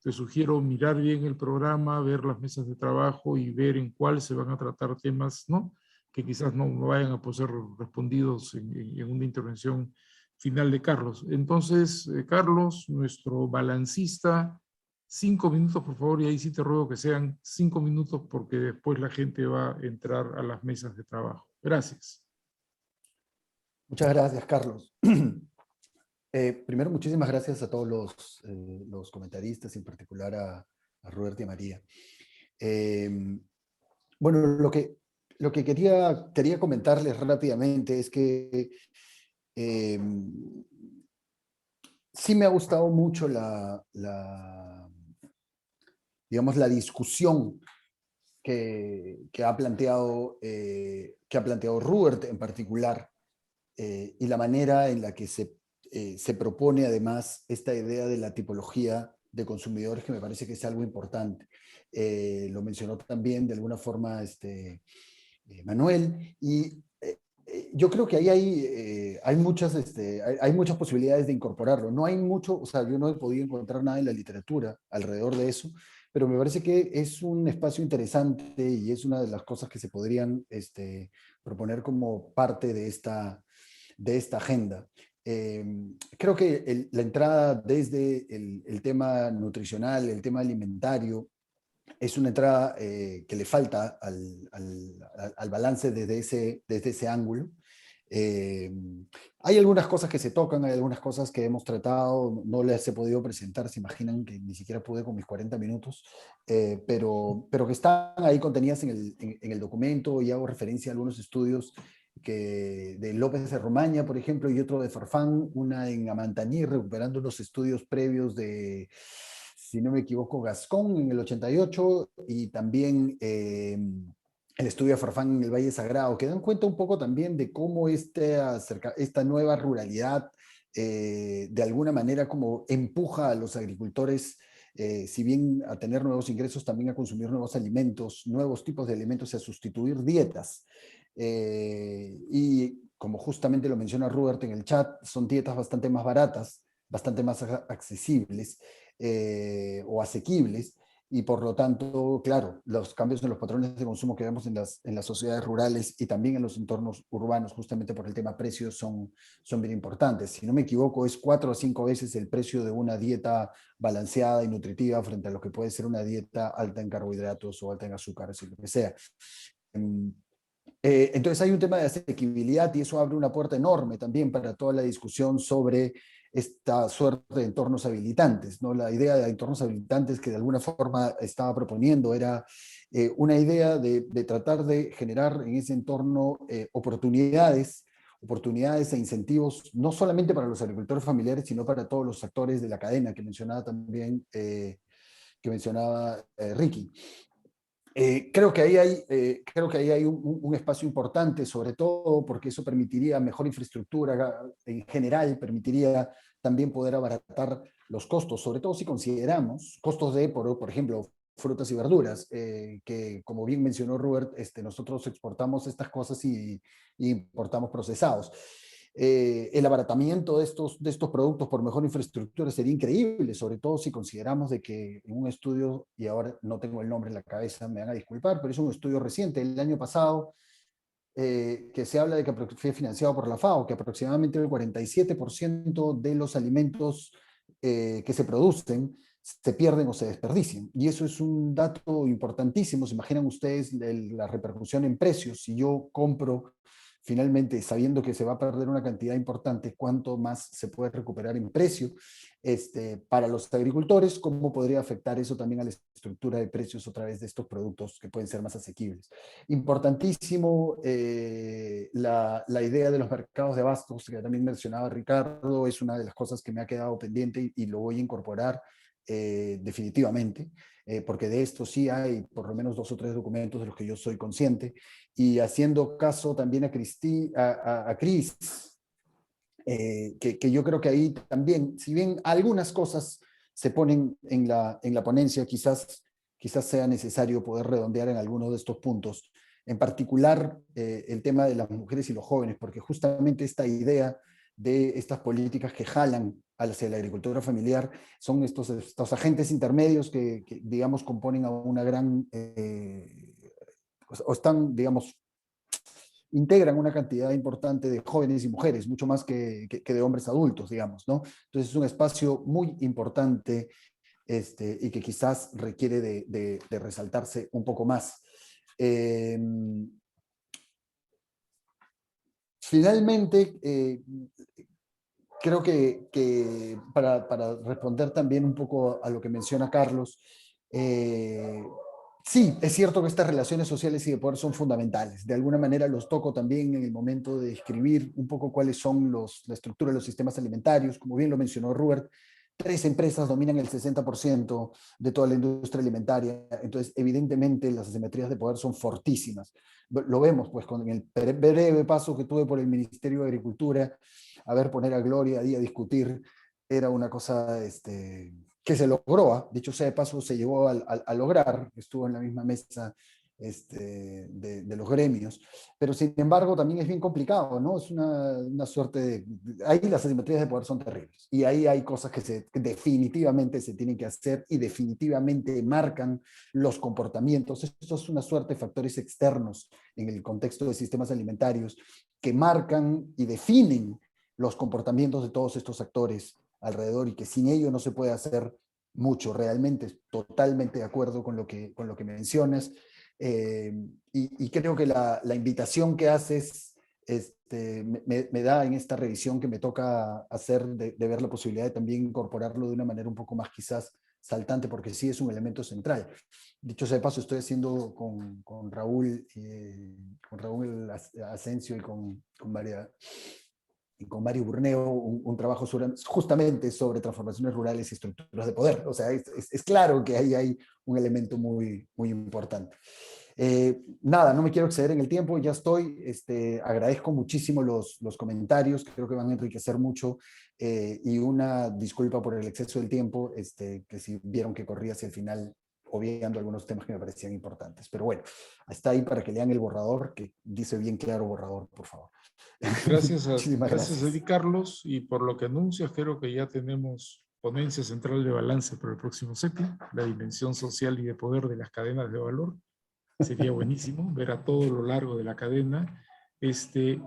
Te sugiero mirar bien el programa, ver las mesas de trabajo y ver en cuál se van a tratar temas, ¿no?, que quizás no vayan a poder ser respondidos en una intervención final de Carlos. Entonces, Carlos, nuestro balancista, 5 minutos, por favor, y ahí sí te ruego que sean 5 minutos porque después la gente va a entrar a las mesas de trabajo. Gracias. Muchas gracias, Carlos. Primero, muchísimas gracias a todos los comentaristas, en particular a Roberto y a María. Bueno, lo que quería comentarles rápidamente es que sí me ha gustado mucho digamos, la discusión que ha planteado Robert en particular, y la manera en la que se propone además esta idea de la tipología de consumidores, que me parece que es algo importante. Lo mencionó también de alguna forma Manuel, y yo creo que ahí hay muchas posibilidades de incorporarlo. No hay mucho, o sea, yo no he podido encontrar nada en la literatura alrededor de eso, pero me parece que es un espacio interesante y es una de las cosas que se podrían proponer como parte de esta agenda. Creo que la entrada desde el tema nutricional, el tema alimentario, es una entrada que le falta al balance desde ese ángulo. Hay algunas cosas que se tocan, hay algunas cosas que hemos tratado, no les he podido presentar, se imaginan que ni siquiera pude con mis 40 minutos, pero que están ahí contenidas en el documento, y hago referencia a algunos estudios de López de Romaña, por ejemplo, y otro de Farfán, una en Amantaní, recuperando los estudios previos de, si no me equivoco, Gascón en el 88, y también el estudio de Farfán en el Valle Sagrado, que dan cuenta un poco también de cómo esta nueva ruralidad de alguna manera como empuja a los agricultores, si bien a tener nuevos ingresos, también a consumir nuevos alimentos, nuevos tipos de alimentos y a sustituir dietas. Y como justamente lo menciona Robert en el chat, son dietas bastante más baratas, bastante más accesibles o asequibles, y por lo tanto, claro, los cambios en los patrones de consumo que vemos en las sociedades rurales y también en los entornos urbanos, justamente por el tema precios, son bien importantes. Si no me equivoco, es 4 o 5 veces el precio de una dieta balanceada y nutritiva frente a lo que puede ser una dieta alta en carbohidratos o alta en azúcares, o lo que sea. Entonces hay un tema de asequibilidad y eso abre una puerta enorme también para toda la discusión sobre esta suerte de entornos habilitantes, ¿no? La idea de entornos habilitantes que de alguna forma estaba proponiendo era una idea de tratar de generar en ese entorno oportunidades e incentivos, no solamente para los agricultores familiares, sino para todos los actores de la cadena que mencionaba también Ricky. Creo que ahí hay un espacio importante, sobre todo porque eso permitiría mejor infraestructura en general, permitiría también poder abaratar los costos, sobre todo si consideramos costos de, por ejemplo, frutas y verduras, que como bien mencionó Robert, nosotros exportamos estas cosas y importamos procesados. El abaratamiento de estos productos por mejor infraestructura sería increíble, sobre todo si consideramos de que en un estudio, y ahora no tengo el nombre en la cabeza, me van a disculpar, pero es un estudio reciente, el año pasado, que se habla de que fue financiado por la FAO, que aproximadamente el 47% de los alimentos que se producen se pierden o se desperdician. Y eso es un dato importantísimo. ¿Se imaginan ustedes la repercusión en precios? Si yo compro finalmente, sabiendo que se va a perder una cantidad importante, ¿cuánto más se puede recuperar en precio para los agricultores? ¿Cómo podría afectar eso también a la estructura de precios a través de estos productos que pueden ser más asequibles? Importantísimo la idea de los mercados de abastos, que también mencionaba Ricardo, es una de las cosas que me ha quedado pendiente y lo voy a incorporar definitivamente, porque de esto sí hay por lo menos 2 o 3 documentos de los que yo soy consciente, y haciendo caso también a Cris, que yo creo que ahí también, si bien algunas cosas se ponen en la ponencia, quizás sea necesario poder redondear en algunos de estos puntos, en particular el tema de las mujeres y los jóvenes, porque justamente esta idea de estas políticas que jalan hacia la agricultura familiar son estos agentes intermedios que digamos, componen a una gran, o están, digamos, integran una cantidad importante de jóvenes y mujeres, mucho más que de hombres adultos, digamos, ¿no? Entonces es un espacio muy importante y que quizás requiere de resaltarse un poco más. Finalmente, creo que para responder también un poco a lo que menciona Carlos, sí, es cierto que estas relaciones sociales y de poder son fundamentales. De alguna manera los toco también en el momento de describir un poco cuáles son la estructura de los sistemas alimentarios. Como bien lo mencionó Robert, 3 empresas dominan el 60% de toda la industria alimentaria. Entonces, evidentemente, las asimetrías de poder son fortísimas. Lo vemos, pues, con el breve paso que tuve por el Ministerio de Agricultura, a ver, poner a Gloria ahí a discutir, era una cosa que se logró, dicho sea de paso, se llegó a lograr, estuvo en la misma mesa de los gremios, pero sin embargo también es bien complicado, ¿no? Es una suerte de... Ahí las asimetrías de poder son terribles, y ahí hay cosas que definitivamente se tienen que hacer y definitivamente marcan los comportamientos. Esto es una suerte de factores externos en el contexto de sistemas alimentarios que marcan y definen los comportamientos de todos estos actores alrededor, y que sin ello no se puede hacer mucho. Realmente totalmente de acuerdo con lo que mencionas, y creo que la invitación que haces me da en esta revisión que me toca hacer de ver la posibilidad de también incorporarlo de una manera un poco más quizás saltante, porque sí es un elemento central. Dicho sea de paso, estoy haciendo con Raúl Asensio y con Mario Burneo un trabajo justamente sobre transformaciones rurales y estructuras de poder. O sea, es claro que ahí hay un elemento muy, muy importante. Nada, no me quiero exceder en el tiempo, ya estoy. Agradezco muchísimo los comentarios, creo que van a enriquecer mucho, y una disculpa por el exceso del tiempo, que si vieron que corría hacia el final, obviando algunos temas que me parecían importantes. Pero bueno, está ahí para que lean el borrador, que dice bien claro borrador, por favor. Gracias a ti, Carlos, y por lo que anuncias, creo que ya tenemos ponencia central de balance para el próximo CEPI, la dimensión social y de poder de las cadenas de valor. Sería buenísimo ver a todo lo largo de la cadena.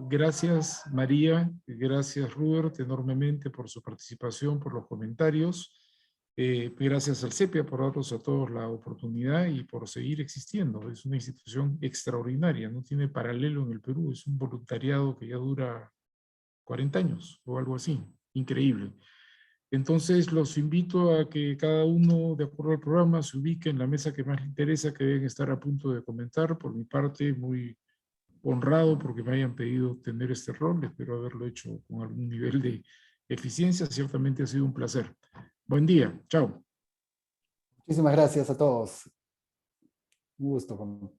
Gracias, María, gracias, Robert, enormemente por su participación, por los comentarios. Gracias al CEPIA por darnos a todos la oportunidad y por seguir existiendo. Es una institución extraordinaria, no tiene paralelo en el Perú, es un voluntariado que ya dura 40 años o algo así, increíble. Entonces los invito a que cada uno, de acuerdo al programa, se ubique en la mesa que más le interesa, que deben estar a punto de comentar. Por mi parte, muy honrado porque me hayan pedido tener este rol, espero haberlo hecho con algún nivel de eficiencia, ciertamente ha sido un placer. Buen día, chao. Muchísimas gracias a todos. Un gusto.